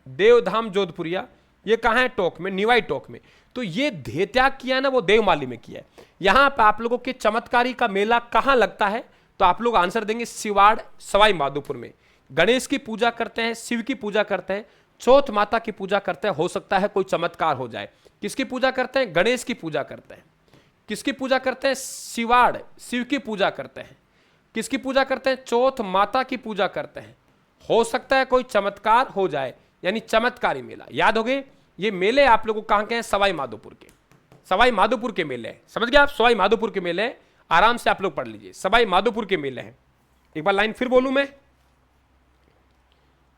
देवधाम जोधपुरिया, ये कहाँ है? टोक में, निवाई टोक में। तो ये देह त्याग किया ना वो देवमाली में किया है। यहां पर आप लोगों के चमत्कारी का मेला कहां लगता है? तो आप लोग आंसर देंगे सिवाड़ सवाई माधोपुर में। गणेश की पूजा करते हैं, शिव की पूजा करते हैं, चौथ माता की पूजा करते हैं, हो सकता है कोई चमत्कार हो जाए। किसकी पूजा करते हैं? गणेश की पूजा करते हैं। किसकी पूजा करते हैं? सिवाड़ शिव की पूजा करते हैं। किसकी पूजा करते हैं? चौथ माता की पूजा करते हैं, हो सकता है कोई चमत्कार हो जाए, यानी चमत्कारी मेला। याद हो गए? ये मेले आप लोगों को कहां के हैं? सवाई माधोपुर के। सवाई माधोपुर के मेले हैं, समझ गए आप? सवाई माधोपुर के मेले हैं, आराम से आप लोग पढ़ लीजिए, सवाई माधोपुर के मेले हैं। एक बार लाइन फिर बोलूं मैं,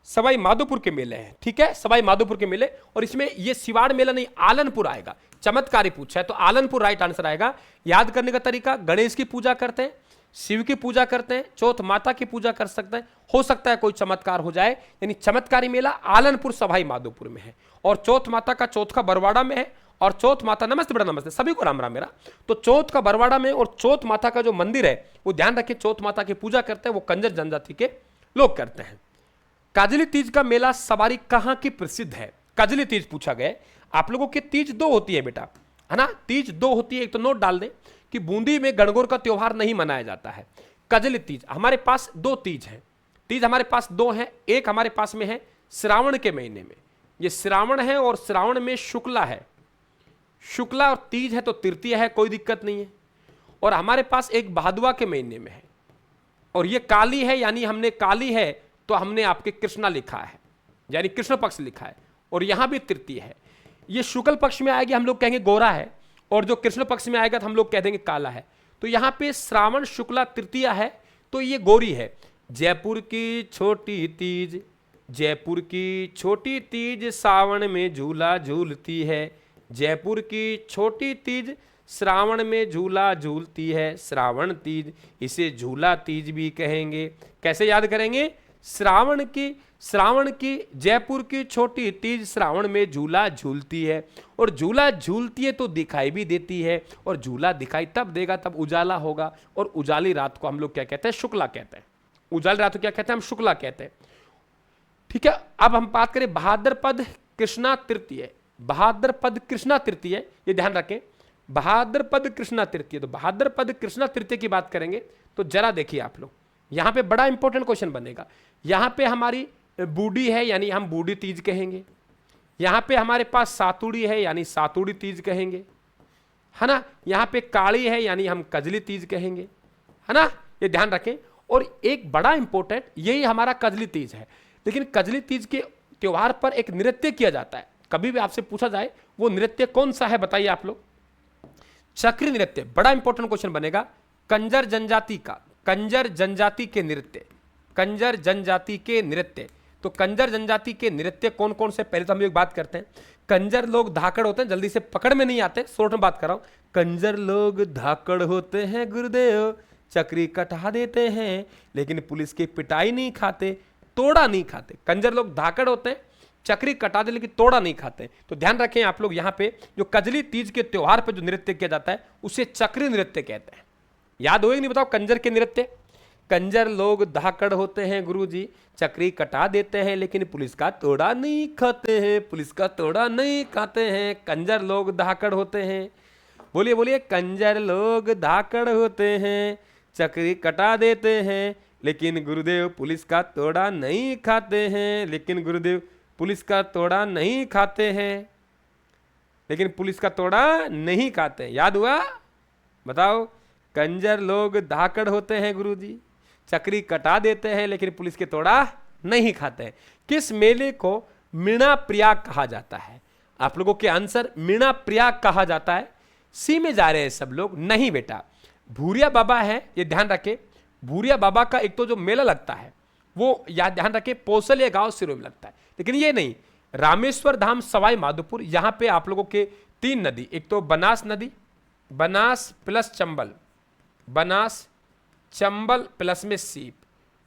सवाई माधोपुर के मेले हैं, ठीक है? सवाई माधोपुर के मेले। और इसमें ये सिवाड़ मेला नहीं, आलनपुर आएगा। चमत्कारी पूछा है तो आलनपुर राइट आंसर आएगा। याद करने का तरीका, गणेश की पूजा करते हैं, शिव की पूजा करते हैं, चौथ माता की पूजा कर सकते हैं, हो सकता है कोई चमत्कार हो जाए, यानी चमत्कारी मेला आलनपुर सवाई माधोपुर में है। और चौथ माता का चौथ का बरवाड़ा में है। और चौथ माता, नमस्ते बड़ा नमस्ते सभी को, राम राम मेरा। तो चौथ का बरवाड़ा में और चौथ माता का जो मंदिर है वो ध्यान रखिए, चौथ माता की पूजा करते हैं, वो कंजर जनजाति के लोग करते हैं। काजली तीज का मेला सवारी कहां की प्रसिद्ध है? काजली तीज पूछा गया। आप लोगों की तीज दो होती है बेटा, है ना? तीज दो होती है, एक तो नोट डाल दें कि बूंदी में गणगौर का त्योहार नहीं मनाया जाता है। काजली तीज, हमारे पास दो तीज हैं। तीज हमारे पास दो हैं। एक हमारे पास में है श्रावण के महीने में, ये श्रावण है और श्रावण में शुक्ला है, शुक्ला और तीज है तो तृतीय है, कोई दिक्कत नहीं है। और हमारे पास एक भादवा के महीने में है, और ये काली है, यानी हमने काली है तो हमने आपके कृष्णा लिखा है, यानी कृष्ण पक्ष लिखा है। और यहां भी तृतीय है। ये शुक्ल पक्ष में आएगी, हम लोग कहेंगे गोरा है, और जो कृष्ण पक्ष में आएगा तो हम लोग कह देंगे काला है। तो यहां पे श्रावण शुक्ला तृतीया है तो ये गोरी है। जयपुर की छोटी तीज, जयपुर की छोटी तीज सावन में झूला झूलती है। जयपुर की छोटी तीज श्रावण में झूला झूलती है, श्रावण तीज, इसे झूला तीज भी कहेंगे। कैसे याद करेंगे? श्रावण की जयपुर की छोटी तीज श्रावण में झूला झूलती है, और झूला झूलती है तो दिखाई भी देती है, और झूला दिखाई तब देगा तब उजाला होगा। और उजाली रात को हम लोग क्या कहते हैं? शुक्ला कहते हैं। उजाली रात को क्या कहते हैं? हम शुक्ला कहते हैं, ठीक है? अब हम बात करें भाद्रपद कृष्णा तृतीय। भाद्रपद कृष्णा तृतीय, ये ध्यान रखें, भाद्रपद कृष्णा तृतीय। तो भाद्रपद कृष्णा तृतीय की बात करेंगे तो जरा देखिए आप लोग, यहां पे बड़ा इंपॉर्टेंट क्वेश्चन बनेगा। यहां पे हमारी बूढ़ी है, यानी हम बूढ़ी तीज कहेंगे। यहां पे हमारे पास सातुड़ी है, यानी सातुड़ी तीज कहेंगे, है ना? यहां पे काली है, यानी हम कजली तीज कहेंगे, है ना? ये ध्यान रखें। और एक बड़ा इंपॉर्टेंट, यही हमारा कजली तीज है। लेकिन कजली तीज के त्योहार पर एक नृत्य किया जाता है। कभी भी आपसे पूछा जाए वो नृत्य कौन सा है, बताइए आप लोग। चक्री नृत्य, बड़ा इंपॉर्टेंट क्वेश्चन बनेगा। कंजर जनजाति का, कंजर जनजाति के नृत्य, कंजर जनजाति के नृत्य। तो कंजर जनजाति के नृत्य कौन कौन से? पहले तो हम लोग बात करते हैं। कंजर लोग धाकड़ होते हैं, जल्दी से पकड़ में नहीं आते, शॉर्ट में बात कर रहा हूं। कंजर लोग धाकड़ होते हैं गुरुदेव, चक्री कटा देते हैं, लेकिन पुलिस की पिटाई नहीं खाते, तोड़ा नहीं खाते। कंजर लोग धाकड़ होते हैं, चक्री कटा दे लेकिन तोड़ा नहीं खाते। तो ध्यान रखें आप लोग, यहां पे जो कजली तीज के त्योहार पे जो नृत्य किया जाता है उसे चक्री नृत्य कहते हैं। याद होएगा नहीं? बताओ, कंजर के नृत्य। कंजर लोग धाकड़ होते हैं गुरुजी, चक्री कटा देते हैं, लेकिन पुलिस का तोड़ा नहीं खाते हैं, पुलिस का तोड़ा नहीं खाते हैं। कंजर लोग धाकड़ होते हैं, बोलिए बोलिए, कंजर लोग धाकड़ होते हैं, चक्री कटा देते हैं, लेकिन गुरुदेव पुलिस का तोड़ा नहीं खाते हैं, लेकिन गुरुदेव पुलिस का तोड़ा नहीं खाते हैं, लेकिन पुलिस का तोड़ा नहीं खाते हैं। याद हुआ? बताओ, कंजर लोग धाकड़ होते हैं गुरुजी, चक्री कटा देते हैं, लेकिन पुलिस के तोड़ा नहीं खाते हैं। किस मेले को मीणा प्रयाग कहा जाता है? आप लोगों के आंसर मीणा प्रयाग कहा जाता है। सी में जा रहे हैं सब लोग, नहीं बेटा, भूरिया बाबा है, ये ध्यान रखे। भूरिया बाबा का एक तो जो मेला लगता है वो याद ध्यान रखे पोसलिया गांव सिरों में लगता है, लेकिन ये नहीं। रामेश्वर धाम सवाई माधोपुर, यहां पे आप लोगों के तीन नदी, एक तो बनास नदी, बनास प्लस चंबल, बनास चंबल प्लस में सीप,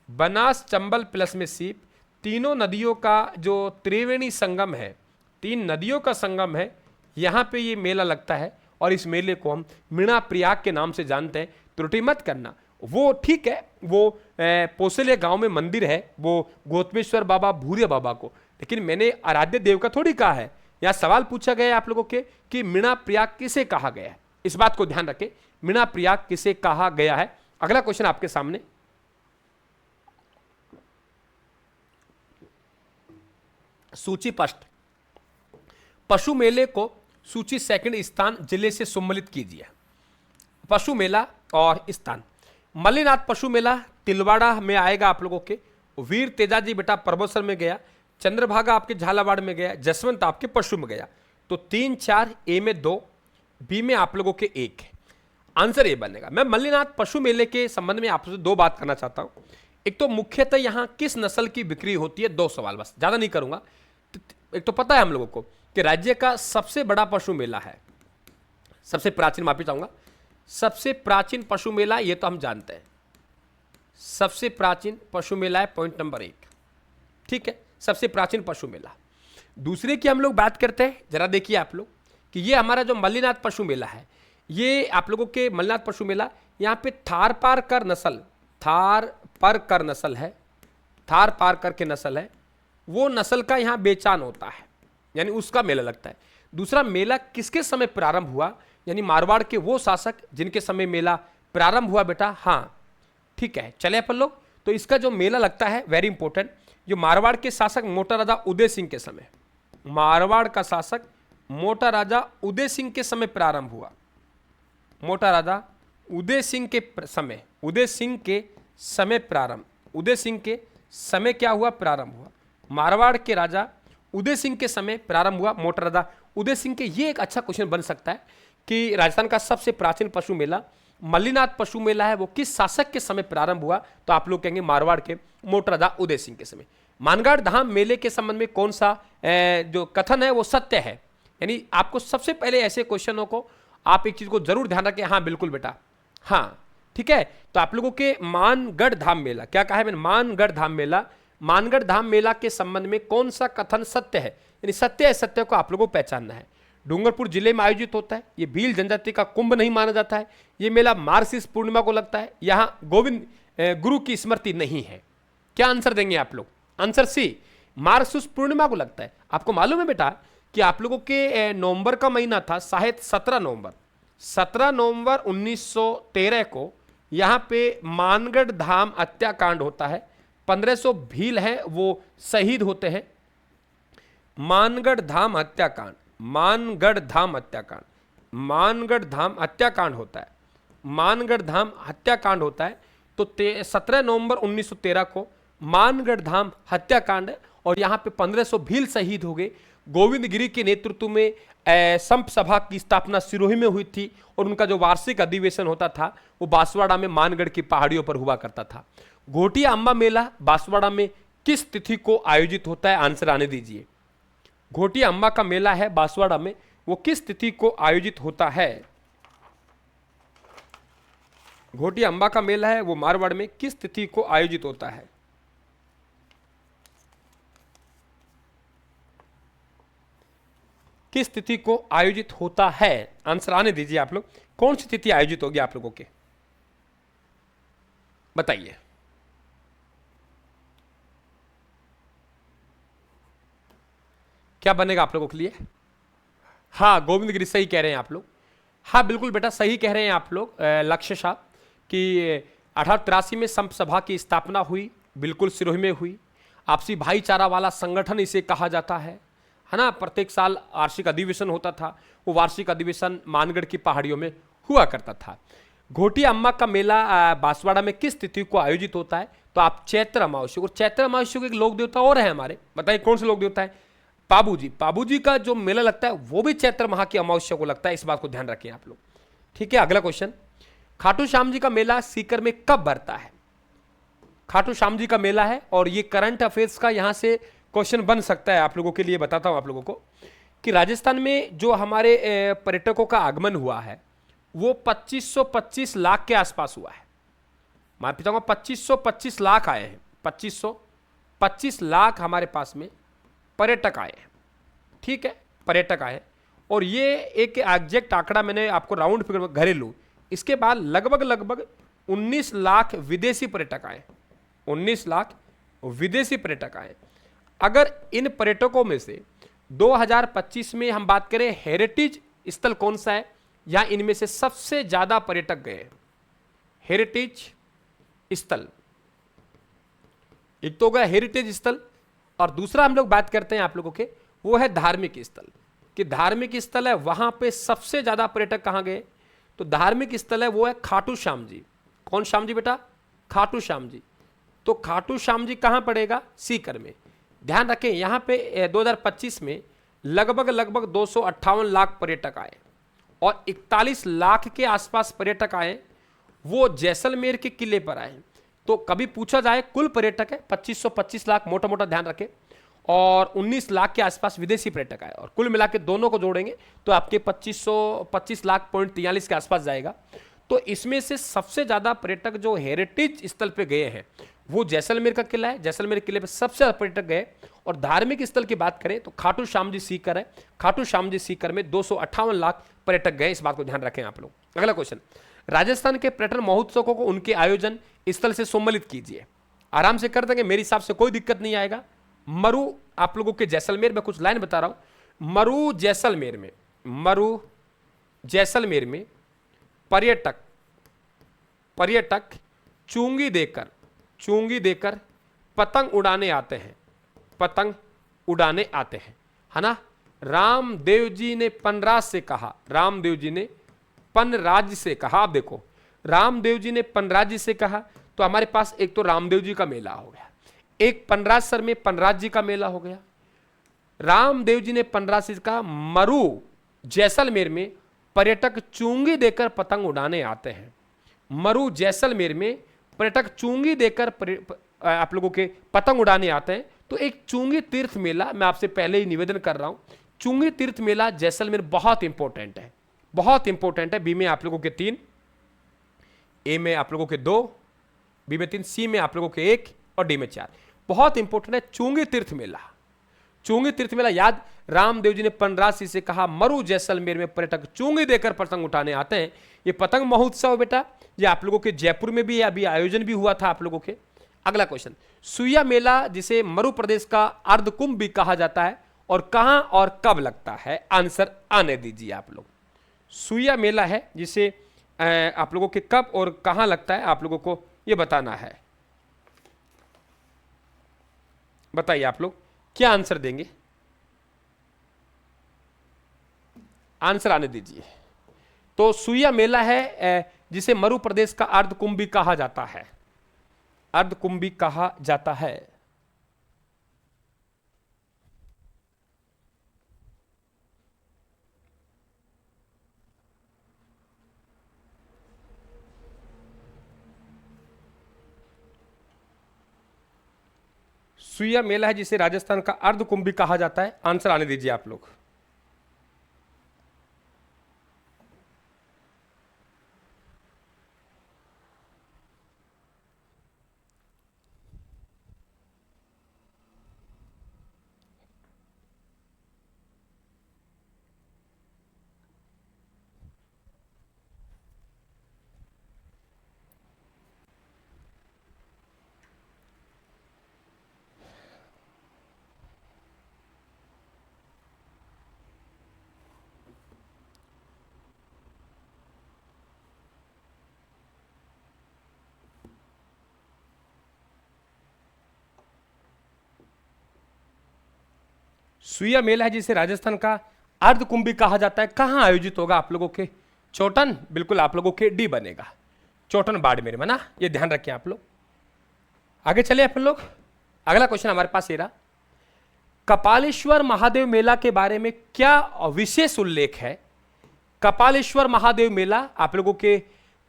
बनास चंबल प्लस में सीप, तीनों नदियों का जो त्रिवेणी संगम है, तीन नदियों का संगम है, यहां पे ये मेला लगता है। और इस मेले को हम मीणा प्रयाग के नाम से जानते हैं, त्रुटि मत करना। वो ठीक है, वो पोसलिया गांव में मंदिर है, वो गौतमेश्वर बाबा भूरिया बाबा को, लेकिन मैंने आराध्य देव का थोड़ी कहा है। यहां सवाल पूछा गया है आप लोगों के कि मीणा प्रयाग किसे कहा गया है, इस बात को ध्यान रखें, मीणा प्रयाग किसे कहा गया है। अगला क्वेश्चन आपके सामने, सूची स्पष्ट, पशु मेले को सूची सेकंड स्थान जिले से सम्मिलित कीजिए। पशु मेला और स्थान, मल्लीनाथ पशु मेला तिलवाड़ा में आएगा आप लोगों के, वीर तेजाजी बेटा परबसर में गया, चंद्रभागा आपके झालावाड़ में गया, जसवंत आपके पशु में गया। तो 3 4, ए में 2, बी में आप लोगों के 1 है, आंसर ए बनेगा। मैं मल्लीनाथ पशु मेले के संबंध में आपसे 2 बात करना चाहता हूं। एक तो मुख्यतः यहां किस नस्ल की बिक्री होती है, 2 सवाल बस, ज्यादा नहीं करूंगा। एक तो पता है हम लोगों को कि राज्य का सबसे बड़ा पशु मेला है, सबसे प्राचीन, माफी चाहूंगा, सबसे प्राचीन पशु मेला, ये तो हम जानते हैं, सबसे प्राचीन पशु मेला है, पॉइंट नंबर 1, ठीक है, सबसे प्राचीन पशु मेला। दूसरे की हम लोग बात करते हैं, जरा देखिए आप लोग कि ये हमारा जो मल्लीनाथ पशु मेला है, ये आप लोगों के मल्लीनाथ पशु मेला, यहाँ पे थारपारकर नस्ल, थारपारकर नस्ल है, थारपारकर के नस्ल है, वो नस्ल का यहाँ बेचान होता है, यानी उसका मेला लगता है। दूसरा, मेला किसके समय प्रारंभ हुआ, यानी मारवाड़ के वो शासक जिनके समय मेला प्रारंभ हुआ बेटा, हाँ ठीक है, चले अपन लोग। तो इसका जो मेला लगता है, वेरी इंपॉर्टेंट, जो मारवाड़ के शासक मोटा राजा उदय सिंह के समय, मारवाड़ का शासक मोटा राजा उदय सिंह के समय प्रारंभ हुआ, मोटा राजा उदय सिंह के समय, उदय सिंह के समय प्रारंभ, उदय सिंह के समय क्या हुआ, प्रारंभ हुआ, मारवाड़ के राजा उदय सिंह के समय प्रारंभ हुआ, मोटा राजा उदय सिंह के। ये एक अच्छा क्वेश्चन बन सकता है कि राजस्थान का सबसे प्राचीन पशु मेला मल्लीनाथ पशु मेला है, वो किस शासक के समय प्रारंभ हुआ, तो आप लोग कहेंगे मारवाड़ के मोटा राजा उदय सिंह के समय। मानगढ़ धाम मेले के संबंध में कौन सा जो कथन है वो सत्य है, यानी आपको सबसे पहले ऐसे क्वेश्चनों को आप एक चीज को जरूर ध्यान रखें, हाँ बिल्कुल बेटा, हाँ ठीक है। तो आप लोगों के मानगढ़ धाम मेला, क्या कहा है मैंने, मानगढ़ धाम मेला, मानगढ़ धाम मेला के संबंध में कौन सा कथन सत्य है, यानी सत्य है, सत्य को आप लोगों को पहचानना है। डूंगरपुर जिले में आयोजित होता है, ये भील जनजाति का कुंभ नहीं माना जाता है, ये मेला मार्गशीर्ष पूर्णिमा को लगता है, यहाँ गोविंद गुरु की स्मृति नहीं है। क्या आंसर देंगे आप लोग, आंसर सी, मार्गशीर्ष पूर्णिमा को लगता है। आपको मालूम है बेटा कि आप लोगों के नवंबर का महीना था, शायद 17 नवंबर 1913 को यहाँ पे मानगढ़ धाम हत्याकांड होता है, 1500 भील हैं वो शहीद होते हैं। मानगढ़ धाम हत्याकांड, मानगढ़ धाम हत्याकांड, मानगढ़ धाम हत्याकांड होता है, मानगढ़ धाम हत्याकांड होता है। तो 17 नवंबर 1913 को मानगढ़ धाम हत्याकांड है और यहाँ पे 1500 भील शहीद हो गए। गोविंद गिरी के नेतृत्व में संप सभा की स्थापना सिरोही में हुई थी और उनका जो वार्षिक अधिवेशन होता था वो बांसवाड़ा में मानगढ़ की पहाड़ियों पर हुआ करता था। घोटिया अम्बा मेला बांसवाड़ा में किस तिथि को आयोजित होता है, आंसर आने दीजिए। घोटिया अम्बा का मेला है बांसवाड़ा में, वो किस तिथि को आयोजित होता है, घोटिया अम्बा का मेला है वो मारवाड़ में किस तिथि को आयोजित होता है। किस तिथि को आयोजित होता है, आंसर आने दीजिए आप लोग। कौन सी तिथि आयोजित होगी आप लोगों के, बताइए। क्या बनेगा आप लोगों के लिए, हाँ गोविंद गिरी, सही कह रहे हैं आप लोग, हाँ बिल्कुल बेटा सही कह रहे हैं आप लोग लक्ष्य साहब कि 1883 में संप सभा की स्थापना हुई, बिल्कुल सिरोही में हुई। आपसी भाईचारा वाला संगठन इसे कहा जाता है ना। प्रत्येक साल वार्षिक अधिवेशन होता था, वो वार्षिक अधिवेशन मानगढ़ की पहाड़ियों में हुआ करता था। घोटिया अम्मा का मेला बांसवाड़ा में किस तिथि को आयोजित होता है, तो आप चैत्र अमावस्या, और चैत्र अमावस्या के एक लोक देवता और है हमारे, बताइए कौन से लोक देवता है, पाबूजी। पाबूजी का जो मेला लगता है वो भी चैत्र माह की अमावस्या को लगता है, इस बात को ध्यान रखें आप लोग, ठीक है। अगला क्वेश्चन, खाटू श्याम जी का मेला सीकर में कब भरता है, खाटू श्याम जी का मेला है और ये करंट अफेयर्स का यहां से क्वेश्चन बन सकता है आप लोगों के लिए। बताता हूं आप लोगों को कि राजस्थान में जो हमारे पर्यटकों का आगमन हुआ है वो 2525 लाख के आसपास हुआ है। मैं बताऊंगा 2525 लाख आए हैं, 2525 लाख हमारे पास में पर्यटक आए हैं, ठीक है, पर्यटक आए। और ये एक एग्जैक्ट आंकड़ा मैंने आपको राउंड फिगर घरेलू, इसके बाद लगभग 19 लाख विदेशी पर्यटक आए, 19 लाख विदेशी पर्यटक आए। अगर इन पर्यटकों में से 2025 में हम बात करें हेरिटेज स्थल कौन सा है, यहां इनमें से सबसे ज्यादा पर्यटक गए हैं। हेरिटेज स्थल, एक तो होगा हेरिटेज स्थल, और दूसरा हम लोग बात करते हैं आप लोगों के, वो है धार्मिक स्थल। कि धार्मिक स्थल है वहां पे सबसे ज्यादा पर्यटक कहां गए, तो धार्मिक स्थल है वो है खाटू श्याम जी। कौन श्याम जी बेटा, खाटू श्याम जी। तो खाटू श्याम जी कहां पड़ेगा, सीकर में। ध्यान रखें यहां पे 2025 में लगभग 258 लाख पर्यटक आए और 41 लाख के आसपास पर्यटक आए, वो जैसलमेर के किले पर आए। तो कभी पूछा जाए कुल पर्यटक है 2525 लाख, मोटा मोटा ध्यान रखें, और 19 लाख के आसपास विदेशी पर्यटक आए, और कुल मिला के दोनों को जोड़ेंगे तो आपके 2525 लाख पॉइंट 43 के आसपास जाएगा। तो इसमें से सबसे ज्यादा पर्यटक जो हेरिटेज स्थल पे गए हैं वो जैसलमेर का किला है, जैसलमेर किले पे सबसे ज्यादा पर्यटक गए। और धार्मिक स्थल की बात करें तो खाटू श्याम जी सीकर है, खाटू श्याम जी सीकर में 258 लाख पर्यटक गए, इस बात को ध्यान रखें आप लोग। अगला क्वेश्चन, राजस्थान के पर्यटन महोत्सव को उनके आयोजन स्थल से सम्मिलित कीजिए। आराम से कर देंगे, मेरे हिसाब से कोई दिक्कत नहीं आएगा। मरु आप लोगों के जैसलमेर में, कुछ लाइन बता रहा हूं, मरु जैसलमेर में, मरु जैसलमेर में पर्यटक चूंगी देकर पतंग उड़ाने आते हैं, पतंग उड़ाने आते हैं, है ना। रामदेव जी ने पनराज से कहा, रामदेव जी ने पनराज से कहा। आप देखो, रामदेव जी ने पनराज से कहा, तो हमारे पास एक तो रामदेव जी का मेला हो गया, एक पनराजसर में पनराज जी का मेला हो गया। रामदेव जी ने पनराज से कहा, मरु जैसलमेर में पर्यटक चूंगी देकर पतंग उड़ाने आते हैं। मरु जैसलमेर में पर्यटक चूंगी देकर आप लोगों के पतंग उड़ाने आते हैं। तो एक चूंगी तीर्थ मेला, मैं आपसे पहले ही निवेदन कर रहा हूं, चूंगी तीर्थ मेला जैसलमेर बहुत इंपॉर्टेंट है, बहुत इंपॉर्टेंट है। बी में आप लोगों के 3, ए में आप लोगों के 2, बी में 3, सी में आप लोगों के 1 और डी में 4। बहुत इंपॉर्टेंट है चूंगी तीर्थ मेला। चूंगी तीर्थ मेला याद, रामदेव जी ने पनराज से कहा, मरु जैसलमेर में पर्यटक चूंगी देकर पतंग उठाने आते हैं। ये पतंग महोत्सव बेटा, ये आप लोगों के जयपुर में भी अभी आयोजन भी हुआ था आप लोगों के। अगला क्वेश्चन, सुइया मेला जिसे मरु प्रदेश का अर्धकुंभ भी कहा जाता है और कहां और कब लगता है, आंसर आने दीजिए आप लोग। सुइया मेला है जिसे आप लोगों के कब और कहां लगता है, आप लोगों को यह बताना है। बताइए आप लोग क्या आंसर देंगे, आंसर आने दीजिए। तो सुइया मेला है जिसे मरु प्रदेश का अर्धकुंभ भी कहा जाता है, अर्धकुंभ भी कहा जाता है। सुइया मेला है जिसे राजस्थान का अर्धकुंभ भी कहा जाता है, आंसर आने दीजिए आप लोग। सुइया मेला है जिसे राजस्थान का अर्धकुंभ भी कहा जाता है, कहां आयोजित होगा आप लोगों के, चोटन, बिल्कुल आप लोगों के डी बनेगा, चोटन बाड़मेर में ना, ये ध्यान रखें आप लोग। आगे चले अपन लोग, अगला क्वेश्चन हमारे पास ये रहा, कपालेश्वर महादेव मेला के बारे में क्या विशेष उल्लेख है। कपालेश्वर महादेव मेला आप लोगों के,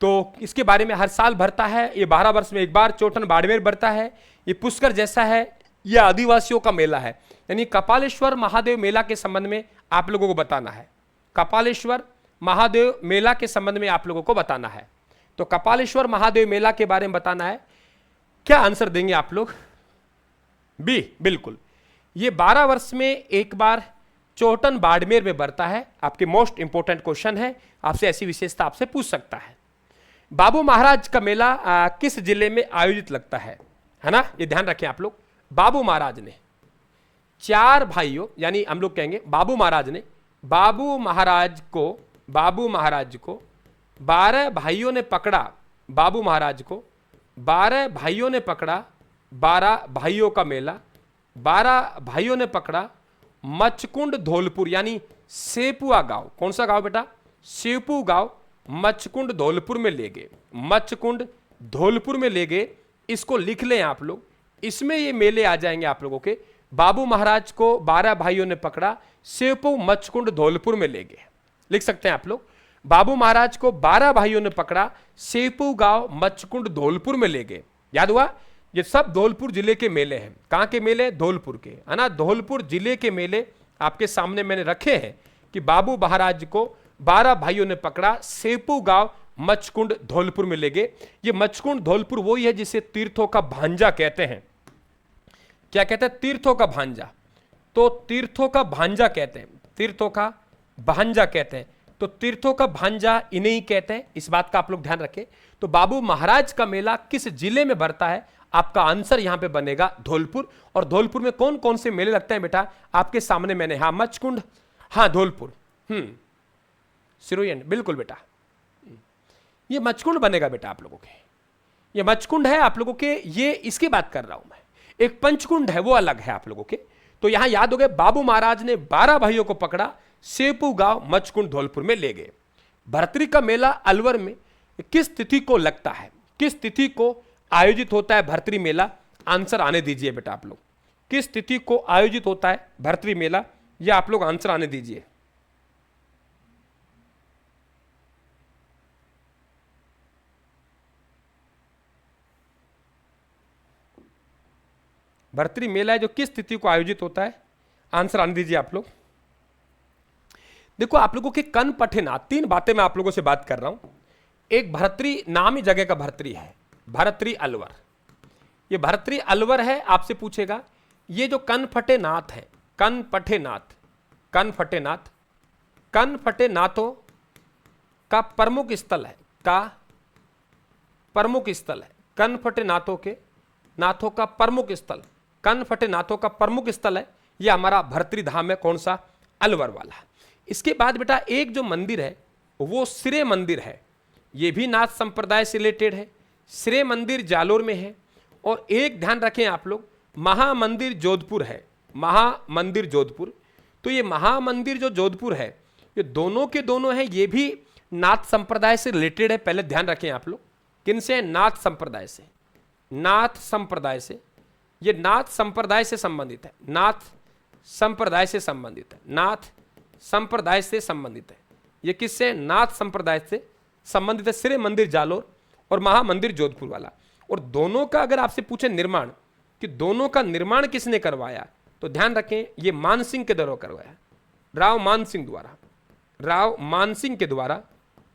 तो इसके बारे में हर साल भरता है, ये 12 वर्ष में एक बार चोटन बाड़मेर भरता है, ये पुष्कर जैसा है, यह आदिवासियों का मेला है। यानी कपालेश्वर महादेव मेला के संबंध में आप लोगों को बताना है, कपालेश्वर महादेव मेला के संबंध में आप लोगों को बताना है। तो कपालेश्वर महादेव मेला के बारे में बताना है, क्या आंसर देंगे आप लोग, बी बिल्कुल। ये 12 वर्ष में एक बार चोटन बाड़मेर में भरता है। आपके मोस्ट इंपोर्टेंट क्वेश्चन है, आपसे ऐसी विशेषता आपसे पूछ सकता है। बाबू महाराज का मेला किस जिले में आयोजित लगता है ना, ये ध्यान रखें आप लोग। बाबू महाराज ने 4 भाइयों, यानी हम लोग कहेंगे बाबू महाराज ने, बाबू महाराज को 12 भाइयों ने पकड़ा, बाबू महाराज को 12 भाइयों ने पकड़ा, 12 भाइयों का मेला, 12 भाइयों ने पकड़ा मचकुंड धौलपुर, यानी सेपुआ गांव। कौन सा गांव बेटा? सेपू गांव मचकुंड धौलपुर में ले गए, मचकुंड धौलपुर में ले गए। इसको लिख लें आप लोग, इसमें ये मेले आ जाएंगे आप लोगों के। बाबू महाराज को 12 भाइयों ने पकड़ा, सेपू मचकुंड धौलपुर में ले गए। लिख सकते हैं आप लोग, बाबू महाराज को 12 भाइयों ने पकड़ा, सेपू गांव मचकुंड धौलपुर में ले गए। याद हुआ? ये सब धौलपुर जिले के मेले हैं। कहां के मेले? धौलपुर के, है ना। धौलपुर जिले के मेले आपके सामने मैंने रखे हैं कि बाबू महाराज को 12 भाइयों ने पकड़ा, सेपू गांव मचकुंड धौलपुर में ले गए। ये मचकुंड धौलपुर वही है जिसे तीर्थों का भांजा कहते हैं। क्या कहते हैं? तीर्थों का भांजा। तो तीर्थों का भांजा कहते हैं, तीर्थों का भांजा कहते हैं। तो तीर्थों का भांजा इन्हें ही कहते हैं, इस बात का आप लोग ध्यान रखें। तो बाबू महाराज का मेला किस जिले में भरता है? आपका आंसर यहां पे बनेगा धौलपुर। और धौलपुर में कौन कौन से मेले लगते हैं बेटा? आपके सामने मैंने, हाँ मचकुंड, हाँ धौलपुर, सिरोयन, बिल्कुल बेटा। ये मचकुंड बनेगा बेटा आप लोगों के, ये मचकुंड है आप लोगों के, ये इसकी बात कर रहा हूं मैं। एक पंचकुंड है, वो अलग है आप लोगों के। तो यहां याद हो गए, बाबू महाराज ने 12 भाइयों को पकड़ा, सेपू गांव मचकुंड धौलपुर में ले गए। भर्तरी का मेला अलवर में किस तिथि को लगता है? किस तिथि को आयोजित होता है भर्तरी मेला? आंसर आने दीजिए बेटा आप लोग, किस तिथि को आयोजित होता है भर्तरी मेला? यह आप लोग आंसर आने दीजिए। भर्तरी मेला है जो किस तिथि को आयोजित होता है? आंसर आने दीजिए आप लोग। देखो आप लोगों के कन पठेना, 3 बातें मैं आप लोगों से बात कर रहा हूं। एक भर्तरी, नाम ही जगह का भर्तरी है, भर्तरी अलवर। ये भर्तरी अलवर है। आपसे पूछेगा ये जो कनफटे नाथ है, कनफटे नाथ, कनफटे नाथ, कनफटे नाथों का प्रमुख स्थल है, का प्रमुख स्थल है, कनफटे नाथों के, नाथों का प्रमुख स्थल, कनफटे नाथों का प्रमुख स्थल है। ये हमारा भर्तरी धाम है, कौन सा? अलवर वाला। इसके बाद बेटा एक जो मंदिर है वो श्रेय मंदिर है, ये भी नाथ संप्रदाय से रिलेटेड है। श्रेय मंदिर जालोर में है। और एक ध्यान रखें आप लोग, महामंदिर जोधपुर है, महामंदिर जोधपुर। तो ये महामंदिर जो जोधपुर है, ये दोनों के दोनों हैं, ये भी नाथ संप्रदाय से रिलेटेड है। पहले ध्यान रखें आप लोग, किनसे? नाथ संप्रदाय से, नाथ संप्रदाय से। ये नाथ संप्रदाय से संबंधित है, नाथ संप्रदाय से संबंधित है, नाथ संप्रदाय से संबंधित है। ये किससे? नाथ संप्रदाय से संबंधित है, श्रेय मंदिर जालोर और महामंदिर जोधपुर वाला। और दोनों का अगर आपसे पूछे निर्माण, कि दोनों का निर्माण किसने करवाया, तो ध्यान रखें ये मानसिंह के द्वारा करवाया, राव मानसिंह द्वारा, राव मानसिंह के द्वारा,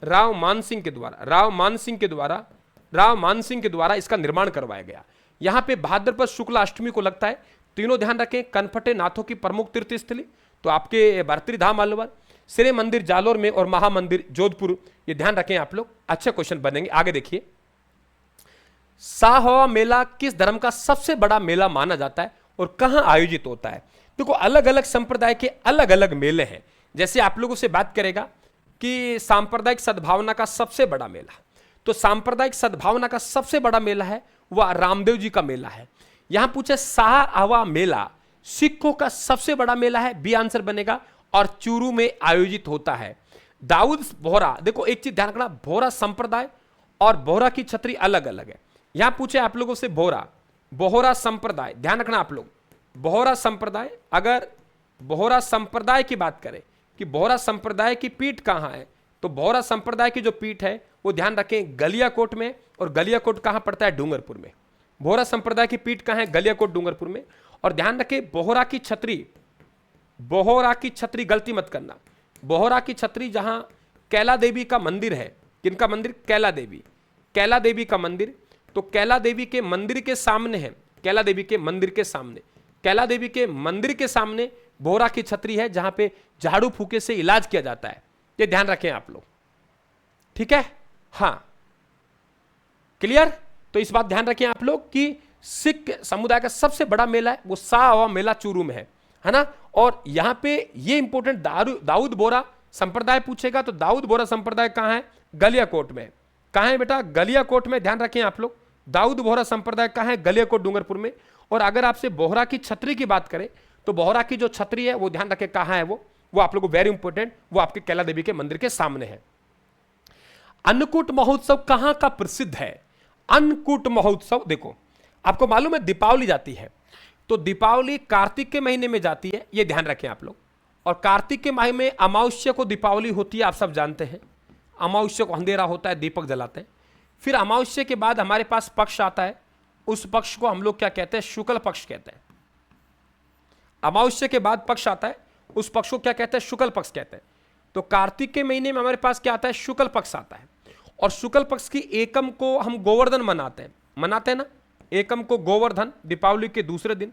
राव मानसिंह के द्वारा, राव मानसिंह के द्वारा, राव मानसिंह के द्वारा इसका निर्माण करवाया गया। यहां पे भाद्रपद शुक्ला अष्टमी को लगता है। तीनों ध्यान रखें, कनफटे नाथों की प्रमुख तीर्थ स्थली तो आपके भर्तरी धाम अलवर, श्रेय मंदिर जालोर में और महामंदिर जोधपुर। ये ध्यान रखें आप लोग, अच्छे क्वेश्चन बनेंगे। आगे देखिए, साहवा मेला किस धर्म का सबसे बड़ा मेला माना जाता है और कहां आयोजित होता है? देखो अलग अलग संप्रदाय के अलग अलग मेले हैं। जैसे आप लोगों से बात करेगा कि सांप्रदायिक सद्भावना का सबसे बड़ा मेला, तो सांप्रदायिक सद्भावना का सबसे बड़ा मेला है वह रामदेव जी का मेला है। यहां पूछे साहवा मेला सिखों का सबसे बड़ा मेला है, बी आंसर बनेगा, और चूरू में आयोजित होता है। दाऊद बोहरा, देखो एक चीज ध्यान रखना, बोहरा संप्रदाय और बोहरा की छतरी अलग अलग है। यहां पूछे आप लोगों से बोहरा, बोहरा संप्रदाय, ध्यान रखना आप लोग, बोहरा संप्रदाय, अगर बोहरा संप्रदाय की बात करें कि बोहरा संप्रदाय की पीठ कहां है, तो बोहरा संप्रदाय की जो पीठ है वो ध्यान रखें गलियाकोट में, और गलियाकोट कहां पड़ता है? डूंगरपुर में। बोहरा संप्रदाय की पीठ कहां है? गलियाकोट डूंगरपुर में। और ध्यान रखें बोहरा की छतरी, बोहरा की छतरी, गलती मत करना, बोहरा की छतरी जहां कैला देवी का मंदिर है, किनका मंदिर? कैला देवी, कैला देवी का मंदिर। तो कैला देवी के मंदिर के सामने है, कैला देवी के मंदिर के सामने, कैला देवी के मंदिर के सामने बोहरा की छतरी है जहां पे झाड़ू फूके से इलाज किया जाता है। ये ध्यान रखें आप लोग, ठीक है? हां, क्लियर? तो इस बात ध्यान रखें आप लोग कि सिख समुदाय का सबसे बड़ा मेला है वो साहवा मेला चूरू में है। है ना। और यहां पे ये इंपॉर्टेंट दाऊद बोरा संप्रदाय पूछेगा, तो दाऊद बोरा संप्रदाय कहां है? गलियाकोट में। कहां है बेटा? गलियाकोट में। ध्यान रखें आप लोग, दाऊद बोहरा संप्रदाय कहां है? गलियाकोट डूंगरपुर में। और अगर आपसे बोहरा की छतरी की बात करें तो बोहरा की जो छतरी है वो ध्यान रखें कहां है, वो आप लोग को वेरी इंपॉर्टेंट, वो आपके कैला देवी के मंदिर के सामने है। अन्नकूट महोत्सव कहां का प्रसिद्ध है? अन्नकूट महोत्सव देखो, आपको मालूम है दीपावली जाती है, तो दीपावली कार्तिक के महीने में जाती है, ये ध्यान रखें आप लोग। और कार्तिक के माह में अमावस्या को दीपावली होती है, आप सब जानते हैं। अमावस्या को अंधेरा होता है, दीपक जलाते हैं। फिर अमावस्या के बाद हमारे पास पक्ष आता है, उस पक्ष को हम लोग क्या कहते हैं? शुक्ल पक्ष कहते हैं। अमावस्या के बाद पक्ष आता है, उस पक्ष को क्या कहते हैं? शुक्ल पक्ष कहते हैं। तो कार्तिक के महीने में हमारे पास क्या आता है? शुक्ल पक्ष आता है। और शुक्ल पक्ष की एकम को हम गोवर्धन मनाते हैं ना, एकम को गोवर्धन, दीपावली के दूसरे दिन।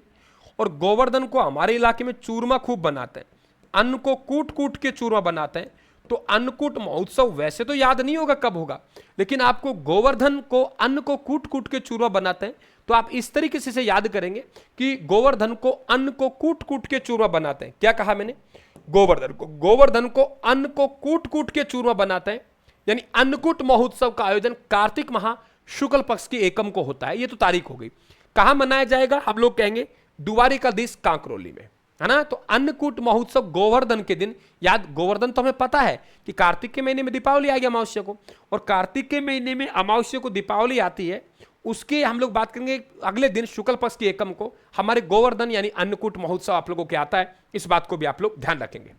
और गोवर्धन को हमारे इलाके में चूरमा खूब बनाते हैं, अन्न को कूट कूट के चूरमा बनाते हैं। तो अन्नकूट महोत्सव वैसे तो याद नहीं होगा कब होगा, लेकिन आपको गोवर्धन को अन्न को कूट कूट के चूरमा बनाते हैं, तो आप इस तरीके से याद करेंगे कि गोवर्धन को अन्न को कूट कूट के चूरमा बनाते हैं। क्या कहा मैंने? गोवर्धन को अन्न को कूट कूट के चूरमा बनाते हैं। यानी अन्नकूट महोत्सव का आयोजन कार्तिक माह शुक्ल पक्ष की एकम को होता है। ये तो तारीख हो गई। कहां मनाया जाएगा? हम लोग कहेंगे द्वारिकाधीश कांकरोली में, है ना। तो अन्नकूट महोत्सव गोवर्धन के दिन, याद गोवर्धन तो हमें पता है कि कार्तिक के महीने में दीपावली आएगी अमावस्या को, और कार्तिक के महीने में अमावस्या को दीपावली आती है, उसके हम लोग बात करेंगे अगले दिन शुक्ल पक्ष की एकम को हमारे गोवर्धन यानी अन्नकूट महोत्सव आप लोगों के आता है। इस बात को भी आप लोग ध्यान रखेंगे।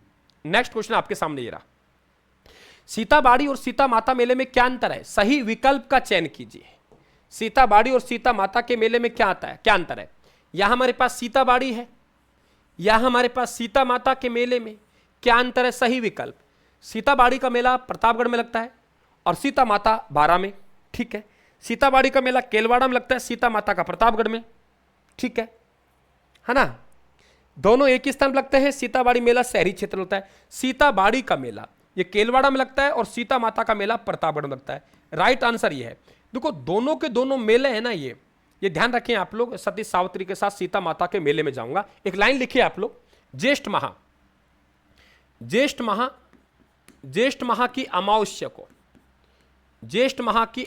नेक्स्ट क्वेश्चन आपके सामने ये रहा, सीताबाड़ी और सीता माता मेले में क्या अंतर है? सही विकल्प का चयन कीजिए। सीताबाड़ी और सीता माता के मेले में क्या आता है, क्या अंतर है? यहां हमारे पास सीताबाड़ी है, यहां हमारे पास सीता माता के मेले में क्या अंतर है? सही विकल्प, सीताबाड़ी का मेला प्रतापगढ़ में लगता है और सीता माता बारा में, ठीक है। सीताबाड़ी का मेला केलवाड़ा में लगता है, सीता माता का प्रतापगढ़ में, ठीक है ना। दोनों एक ही स्थान पर लगते हैं। सीताबाड़ी मेला शहरी क्षेत्र होता है, सीताबाड़ी का मेला ये केलवाड़ा में लगता है और सीता माता का मेला प्रतापगढ़ में लगता है। राइट आंसर ये है। देखो दोनों के दोनों मेले हैं ना, ये ध्यान रखें आप लोग। सती सावित्री के साथ सीता माता के मेले में जाऊंगा। एक लाइन लिखिए आप लोग, ज्येष्ठ माह की अमावस्या को, ज्येष्ठ माह की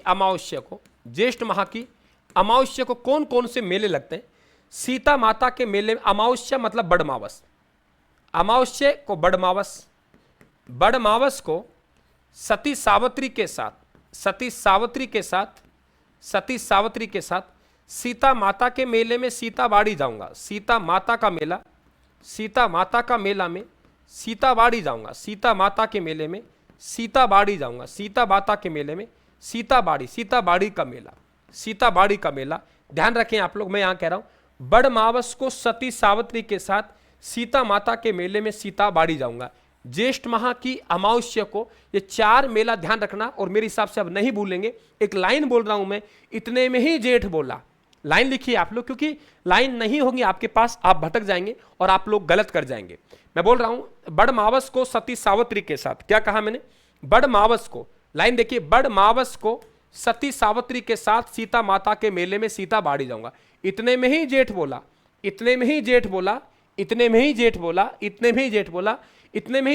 अमावस्या को कौन कौन से मेले लगते हैं? सीता माता के मेले में अमावस्या मतलब बड़मावस, अमावस्या को बड़मावस को सती सावित्री के साथ सीता माता के मेले में सीताबाड़ी जाऊंगा। सीता माता का मेला में सीताबाड़ी जाऊंगा। सीता माता के मेले में सीताबाड़ी जाऊंगा। सीता माता के मेले में सीताबाड़ी का मेला। ध्यान रखें आप लोग, मैं यहां कह रहा हूं बड़मावस को सती सावित्री के साथ सीता माता के मेले में सीताबाड़ी जाऊंगा। ज्येष्ठ माह की अमावस्या को, ये चार मेला ध्यान रखना और मेरे हिसाब से अब नहीं भूलेंगे। एक लाइन बोल रहा हूं मैं, इतने में ही जेठ बोला। लाइन लिखिए आप लोग, क्योंकि लाइन नहीं होगी आपके पास, आप भटक जाएंगे और आप लोग गलत कर जाएंगे। मैं बोल रहा हूं बड़मावस को सती सावित्री के साथ, क्या कहा मैंने? बड़मावस को, लाइन देखिए, बड़मावस को सती सावित्री के साथ सीता माता के मेले में सीताबाड़ी जाऊंगा। इतने में ही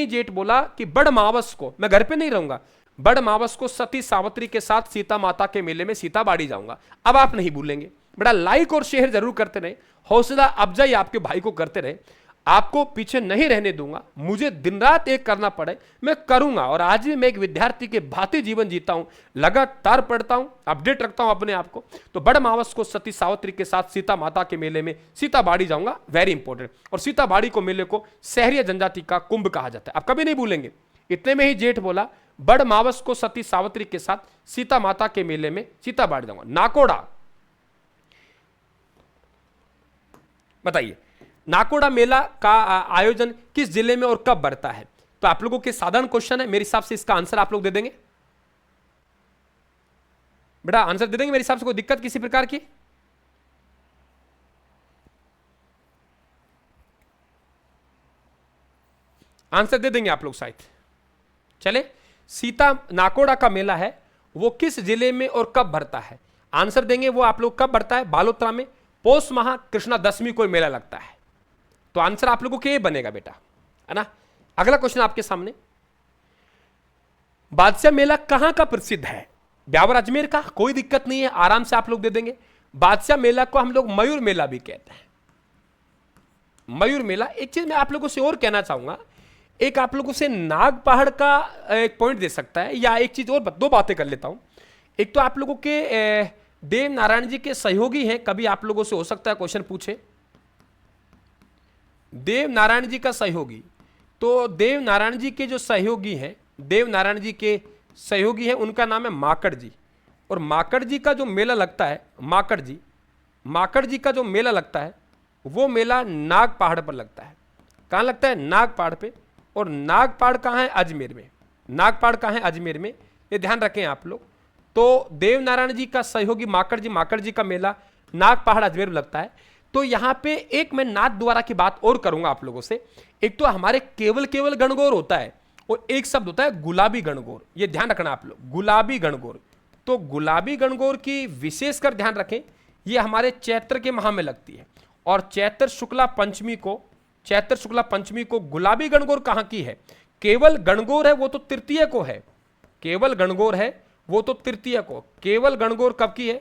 जेठ बोला कि बड़मावस को, मैं घर पे नहीं रहूंगा, बड़मावस को सती सावित्री के साथ सीता माता के मेले में सीताबाड़ी जाऊंगा। अब आप नहीं भूलेंगे। बड़ा लाइक और शेयर जरूर करते रहे, हौसला अफजाई आपके भाई को करते रहे। आपको पीछे नहीं रहने दूंगा। मुझे दिन रात एक करना पड़े मैं करूंगा। और आज भी मैं एक विद्यार्थी के भांति जीवन जीता हूं, लगातार पढ़ता हूं, अपडेट रखता हूं अपने आप को। तो बड़मावस को सती सावित्री के साथ सीता माता के मेले में सीताबाड़ी जाऊंगा, वेरी इंपॉर्टेंट। और सीताबाड़ी को मेले को सहरिया जनजाति का कुंभ कहा जाता है, आप कभी नहीं भूलेंगे। इतने में ही जेठ बोला, बड़मावस को सती सावित्री के साथ सीता माता के मेले में सीताबाड़ी जाऊंगा। नाकोड़ा, बताइए नाकोड़ा मेला का आयोजन किस जिले में और कब बढ़ता है? तो आप लोगों के साधारण क्वेश्चन है, मेरे हिसाब से इसका आंसर आप लोग दे देंगे। बेटा आंसर दे देंगे मेरे हिसाब से, कोई दिक्कत किसी प्रकार की? आंसर दे देंगे आप लोग शायद। चले, सीता नाकोड़ा का मेला है वो किस जिले में और कब भरता है? आंसर देंगे वो आप लोग, कब भरता है? बालोतरा में। पौष माह कृष्णा दशमी को मेला लगता है। तो आंसर आप लोगों के ये बनेगा बेटा, है ना। अगला क्वेश्चन आपके सामने, बादशाह मेला कहां का प्रसिद्ध है? ब्यावर अजमेर का, कोई दिक्कत नहीं है, आराम से आप लोग दे देंगे। बादशाह मेला को हम लोग मयूर मेला भी कहते हैं, मयूर मेला। एक चीज मैं आप लोगों से और कहना चाहूंगा, एक आप लोगों से नाग पहाड़ का एक पॉइंट दे सकता है, या एक चीज और, दो बातें कर लेता हूं। एक तो आप लोगों के देव नारायण जी के सहयोगी हैं, कभी आप लोगों से हो सकता है क्वेश्चन पूछे, देव नारायण जी का सहयोगी। तो देव नारायण जी के जो सहयोगी हैं, देव नारायण जी के सहयोगी हैं, उनका नाम है माकड़ जी। और माकड़ जी का जो मेला लगता है, माकड़ जी का जो मेला लगता है, वो मेला नाग पहाड़ पर लगता है। कहाँ लगता है? नाग पहाड़ पे। और नाग पहाड़ कहाँ है? अजमेर में। नाग पहाड़ कहाँ है? अजमेर में। ये ध्यान रखें आप लोग। तो देव नारायण जी का सहयोगी माकड़ जी का मेला नाग पहाड़ अजमेर में लगता है। तो यहां पे एक मैं नाथ द्वारा की बात और करूंगा आप लोगों से। एक तो हमारे केवल गणगौर होता है, और एक शब्द होता है गुलाबी गणगौर। ये ध्यान रखना आप लोग, गुलाबी गणगौर। तो गुलाबी गणगौर की विशेषकर ध्यान रखें, ये हमारे चैत्र के माह में लगती है। और चैत्र शुक्ला पंचमी को गुलाबी गणगौर कहां की है? केवल गणगौर है वो तो तृतीय को है, केवल गणगौर है वो तो तृतीय को। केवल गणगौर कब की है?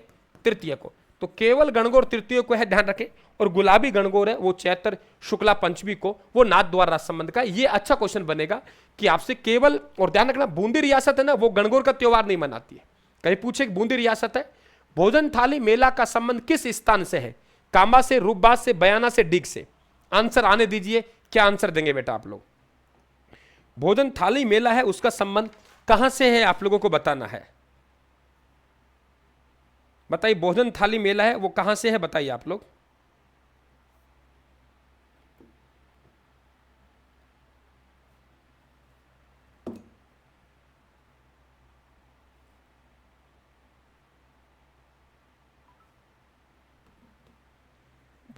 तृतीय को। तो केवल गणगौर तृतीय को है, ध्यान रखें। और गुलाबी गणगौर है वो चैत्र शुक्ला पंचमी को, वो नाथ द्वारा संबंध का। ये अच्छा क्वेश्चन बनेगा कि आपसे केवल, और ध्यान रखना बूंदी रियासत है ना, वो गणगौर का त्योहार नहीं मनाती है। कहीं पूछे बूंदी रियासत है, भोजन थाली मेला का संबंध किस स्थान से है? कांबा से, रूपबाज से, बयाना से, डिग से। आंसर आने दीजिए, क्या आंसर देंगे बेटा आप लोग? भोजन थाली मेला है, उसका संबंध कहां से है आप लोगों को बताना है। बताइए, भोजन थाली मेला है वो कहां से है, बताइए आप लोग।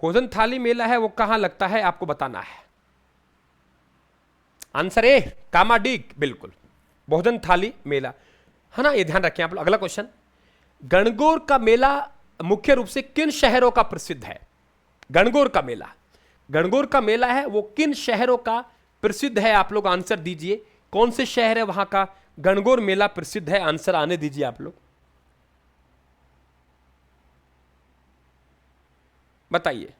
भोजन थाली मेला है वो कहां लगता है, आपको बताना है। आंसर ए, कामाडीग, बिल्कुल भोजन थाली मेला, है ना। ये ध्यान रखें आप लोग। अगला क्वेश्चन, गणगौर का मेला मुख्य रूप से किन शहरों का प्रसिद्ध है? गणगौर का मेला है वो किन शहरों का प्रसिद्ध है, आप लोग आंसर दीजिए। कौन से शहर है वहां का गणगौर मेला प्रसिद्ध है? आंसर आने दीजिए आप लोग, बताइए।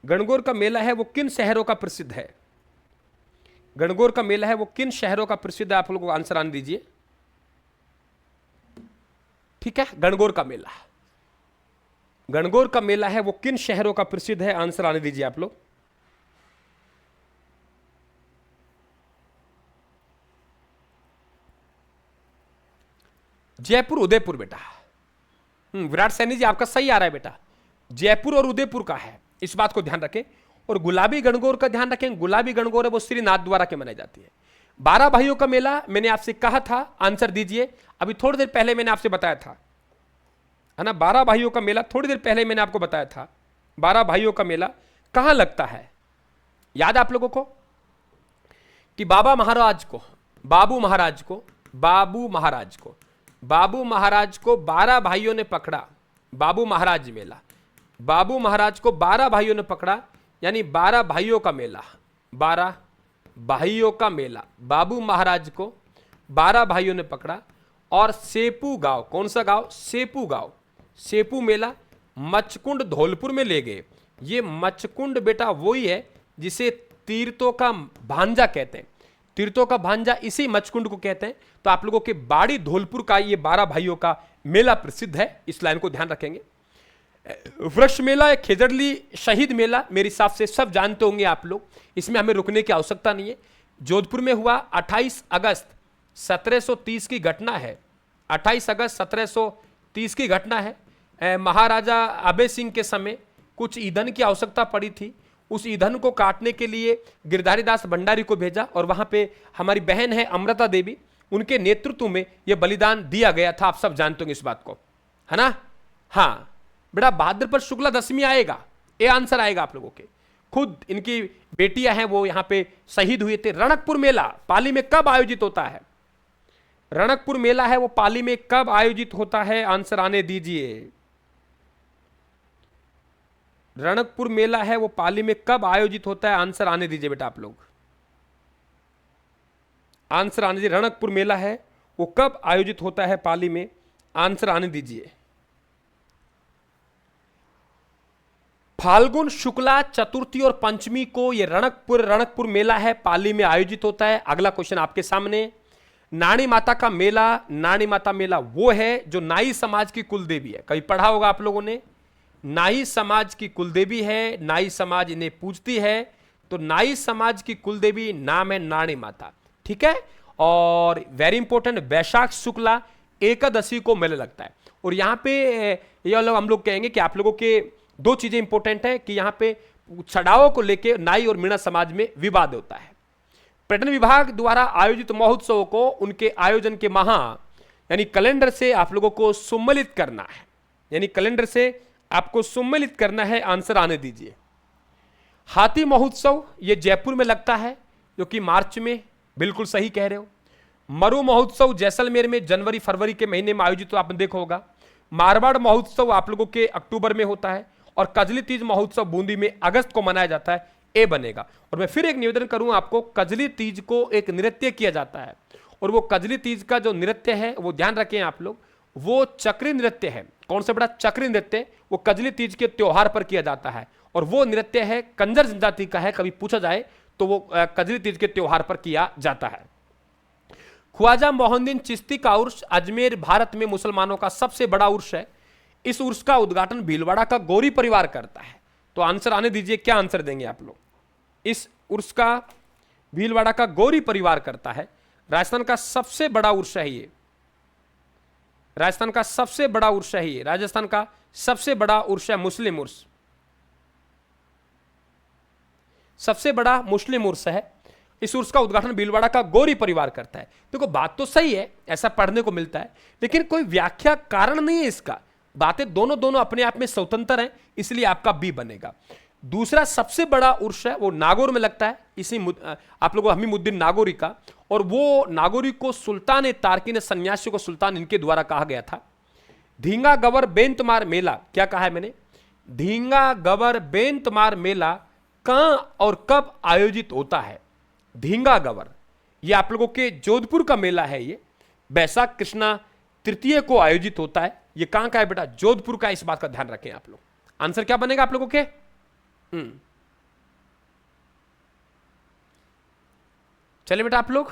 गणगौर का मेला है वो किन शहरों का प्रसिद्ध है? गणगौर का मेला है वो किन शहरों का प्रसिद्ध है, आप लोगों को आंसर आने दीजिए। ठीक है, गणगौर का मेला है वो किन शहरों का प्रसिद्ध है, आंसर आने दीजिए आप लोग। जयपुर उदयपुर बेटा। विराट सैनी जी आपका सही आ रहा है बेटा, जयपुर और उदयपुर का है, इस बात को ध्यान रखें। और गुलाबी गणगौर का ध्यान रखें, गुलाबी गणगौर है वो श्रीनाथ द्वारा के मनाई जाती है। 12 भाइयों का मेला मैंने आपसे कहा था, आंसर दीजिए। अभी थोड़ी देर पहले मैंने आपसे बताया था, है ना। 12 भाइयों का मेला थोड़ी देर पहले मैंने आपको बताया था। 12 भाइयों का मेला कहां लगता है, याद आप लोगों को? कि बाबू महाराज को 12 भाइयों ने पकड़ा। बाबू महाराज मेला, बाबू महाराज को 12 भाइयों ने पकड़ा, यानी 12 भाइयों का मेला। 12 भाइयों का मेला, बाबू महाराज को 12 भाइयों ने पकड़ा। और सेपू गांव, कौन सा गांव? सेपू गांव, सेपू मेला मचकुंड धौलपुर में ले गए। ये मचकुंड बेटा वही है जिसे तीर्थों का भांजा कहते हैं। तीर्थों का भांजा इसी मचकुंड को कहते हैं। तो आप लोगों के बाड़ी धौलपुर का ये 12 भाइयों का मेला प्रसिद्ध है, इस लाइन को ध्यान रखेंगे। वृक्ष मेला या खेजड़ली शहीद मेला, मेरे हिसाब से सब जानते होंगे आप लोग, इसमें हमें रुकने की आवश्यकता नहीं है। जोधपुर में हुआ 28 अगस्त 1730 की घटना है। 28 अगस्त 1730 की घटना है। महाराजा अभय सिंह के समय कुछ ईंधन की आवश्यकता पड़ी थी, उस ईंधन को काटने के लिए गिरधारी दास भंडारी को भेजा, और वहां पे हमारी बहन है अमृता देवी, उनके नेतृत्व में यह बलिदान दिया गया था। आप सब जानते होंगे इस बात को, है ना। हाँ बेटा, बहादुर पर शुक्ला दशमी आएगा, ये आंसर आएगा आप लोगों के। खुद इनकी बेटियां हैं वो यहां पे शहीद हुए थे। रणकपुर मेला पाली में कब आयोजित होता है? रणकपुर मेला है वो पाली में कब आयोजित होता है, आंसर आने दीजिए। रणकपुर मेला है वो पाली में कब आयोजित होता है? आंसर आने दीजिए बेटा आप लोग, आंसर आने दीजिए। रणकपुर मेला है वो कब आयोजित होता है पाली में? आंसर आने दीजिए। फाल्गुन शुक्ला चतुर्थी और पंचमी को ये रणकपुर मेला है पाली में आयोजित होता है। अगला क्वेश्चन आपके सामने, नानी माता का मेला, नानी माता मेला वो है जो नाई समाज की कुलदेवी है। कभी पढ़ा होगा आप लोगों ने, नाई समाज की कुलदेवी है, नाई समाज इन्हें पूजती है, तो नाई समाज की कुलदेवी नाम है नानी माता, ठीक है। और वेरी इंपॉर्टेंट, वैशाख शुक्ला एकादशी को मेला लगता है। और यहां पे ये लोग हम लोग कहेंगे कि आप लोगों के दो चीजें इंपॉर्टेंट है कि यहां पे चढ़ावों को लेके नाई और मीणा समाज में विवाद होता है। पर्यटन विभाग द्वारा आयोजित महोत्सव को उनके आयोजन के माह यानी कैलेंडर से आप लोगों को सम्मिलित करना है, यानी कैलेंडर से आपको सम्मिलित करना है। आंसर आने दीजिए। हाथी महोत्सव ये जयपुर में लगता है जो कि मार्च में, बिल्कुल सही कह रहे हो। मरु महोत्सव जैसलमेर में जनवरी फरवरी के महीने में आयोजित, तो आपने देखा होगा। मारवाड़ महोत्सव आप लोगों के अक्टूबर में होता है और कजली तीज महोत्सव बूंदी में अगस्त को मनाया जाता है, ए बनेगा। और मैं फिर एक निवेदन करूं आपको, कजली तीज को एक नृत्य किया जाता है और वो कजली तीज का जो नृत्य है वो ध्यान रखें आप लोग, वो चक्री नृत्य है। कौन सा बड़ा चक्री नृत्य? वो कजली तीज के त्योहार पर किया जाता है और वो नृत्य है कंजर जनजाति का है। कभी पूछा जाए तो वो कजली तीज के त्योहार पर किया जाता है। ख्वाजा मोहिउद्दीन चिश्ती का उर्स अजमेर भारत में मुसलमानों का सबसे बड़ा उर्स है। इस उर्स का उद्घाटन भीलवाड़ा का गौरी परिवार करता है। तो आंसर आने दीजिए, क्या आंसर देंगे आप लोग? इस उर्स का भीलवाड़ा का गौरी परिवार करता है। राजस्थान का सबसे बड़ा उर्स है ये, राजस्थान का सबसे बड़ा उर्स है ये, राजस्थान का सबसे बड़ा उर्स है मुस्लिम उर्स, सबसे बड़ा मुस्लिम उर्स है। इस उर्स का उद्घाटन भीलवाड़ा का गौरी परिवार करता है। देखो बात तो सही है, ऐसा पढ़ने को मिलता है, लेकिन कोई व्याख्या कारण नहीं है इसका। बातें दोनों अपने आप में स्वतंत्र हैं, इसलिए आपका बी बनेगा। दूसरा सबसे बड़ा उर्स है वो नागौर में लगता है, इसी आप लोगों को हमीमुद्दीन नागौरी का, और वो नागौरी को सुल्तान तारकिन सन्यासी को सुल्तान इनके द्वारा कहा गया था। धींगा गवर बेंतमार मेला, क्या कहा है मैंने? धींगा गवर बेंतमार मेला कहां और कब आयोजित होता है? धींगा गवर ये आप लोगों के जोधपुर का मेला है, ये बैसाख कृष्णा तृतीय को आयोजित होता है। ये कहां का है बेटा? जोधपुर का। इस बात का ध्यान रखें आप लोग। आंसर क्या बनेगा आप लोगों के? चलिए बेटा आप लोग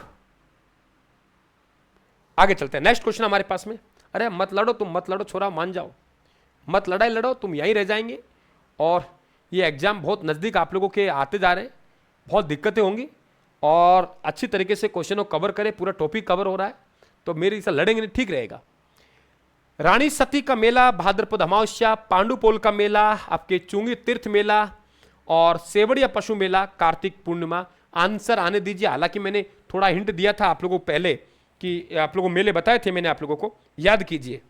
आगे चलते हैं। नेक्स्ट क्वेश्चन हमारे पास में। अरे मत लड़ो तुम, मत लड़ो छोरा, मान जाओ, मत लड़ाई लड़ो, तुम यहीं रह जाएंगे। और ये एग्जाम बहुत नजदीक आप लोगों के आते जा रहे हैं, बहुत दिक्कतें होंगी, और अच्छी तरीके से क्वेश्चन को कवर करें, पूरा टॉपिक कवर हो रहा है, तो मेरे से लड़ेंगे नहीं, ठीक रहेगा। रानी सती का मेला भाद्रपद अमावस्या, पांडुपोल का मेला आपके चुंगी तीर्थ मेला, और सेवड़िया पशु मेला कार्तिक पूर्णिमा। आंसर आने दीजिए। हालांकि मैंने थोड़ा हिंट दिया था आप लोगों को पहले कि आप लोगों को मेले बताए थे मैंने, आप लोगों को याद कीजिए।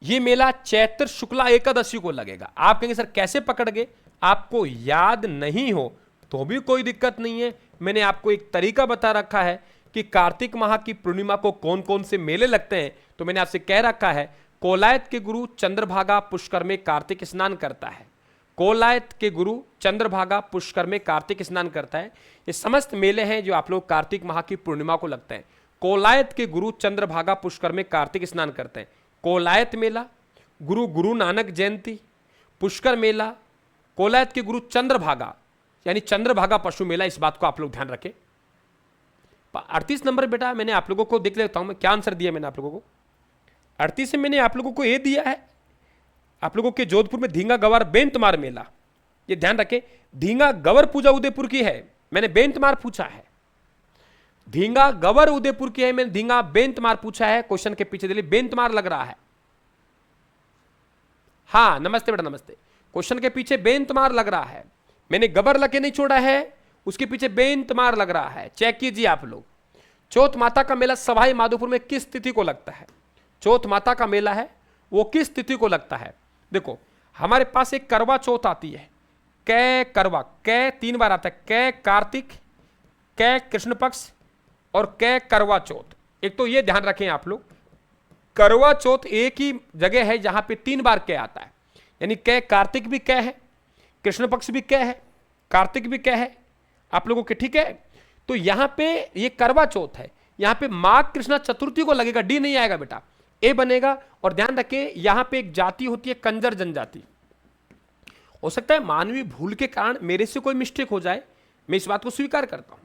ये मेला चैत्र शुक्ला एकादशी को लगेगा। आप कहेंगे सर कैसे पकड़ गए? आपको याद नहीं हो तो भी कोई दिक्कत नहीं है, मैंने आपको एक तरीका बता रखा है कि कार्तिक माह की पूर्णिमा को कौन कौन से मेले लगते हैं। तो मैंने आपसे कह रखा है कोलायत के गुरु चंद्रभागा पुष्कर में कार्तिक स्नान करता है। कोलायत के गुरु चंद्रभागा पुष्कर में कार्तिक स्नान करता है। ये समस्त मेले हैं जो आप लोग कार्तिक माह की पूर्णिमा को लगते हैं। कोलायत के गुरु चंद्रभागा पुष्कर में कार्तिक स्नान करते हैं। कोलायत मेला, गुरु नानक जयंती, पुष्कर मेला, कोलायत के गुरु चंद्रभागा यानी चंद्रभागा पशु मेला। इस बात को आप लोग ध्यान रखें। 38 नंबर बेटा मैंने आप लोगों को देख लेता हूं मैं क्या आंसर दिया मैंने आप लोगों को। 38 से मैंने आप लोगों को ये दिया है, आप लोगों के जोधपुर में धींगा गवर बेंतमार मेला। ये ध्यान रखें, धींगा गवर पूजा उदयपुर की है, मैंने बेंतमार पूछा है। धींगा गवर उदयपुर की है, मैंने धींगा बेंतमार पूछा है। क्वेश्चन के पीछे दिल्ली बेंतमार लग रहा है। हाँ नमस्ते बेटा नमस्ते। क्वेश्चन के पीछे बेंतमार लग रहा है, मैंने गबर लगे नहीं छोड़ा है, उसके पीछे बेंतमार लग रहा है। चेक कीजिए आप लोग। चौथ माता का मेला सवाई माधोपुर में किस तिथि को लगता है? चौथ माता का मेला है वो किस तिथि को लगता है? देखो हमारे पास एक करवा चौथ आती है, कै करवा, कै 3 बार आता है, कै कार्तिक, कै कृष्ण पक्ष और कै करवा चौथ। एक तो ये ध्यान रखें आप लोग, करवा चौथ एक ही जगह है जहां पे 3 बार कै आता है, यानी कै कार्तिक भी कै है, कृष्ण पक्ष भी कै है, कार्तिक भी कै है आप लोगों के, ठीक है। तो यहां पे ये करवा चौथ है, यहां पे माघ कृष्णा चतुर्थी को लगेगा, डी नहीं आएगा बेटा, ए बनेगा। और ध्यान रखें यहां पे एक जाति होती है कंजर जनजाति। हो सकता है मानवीय भूल के कारण मेरे से कोई मिस्टेक हो जाए, मैं इस बात को स्वीकार करता हूं।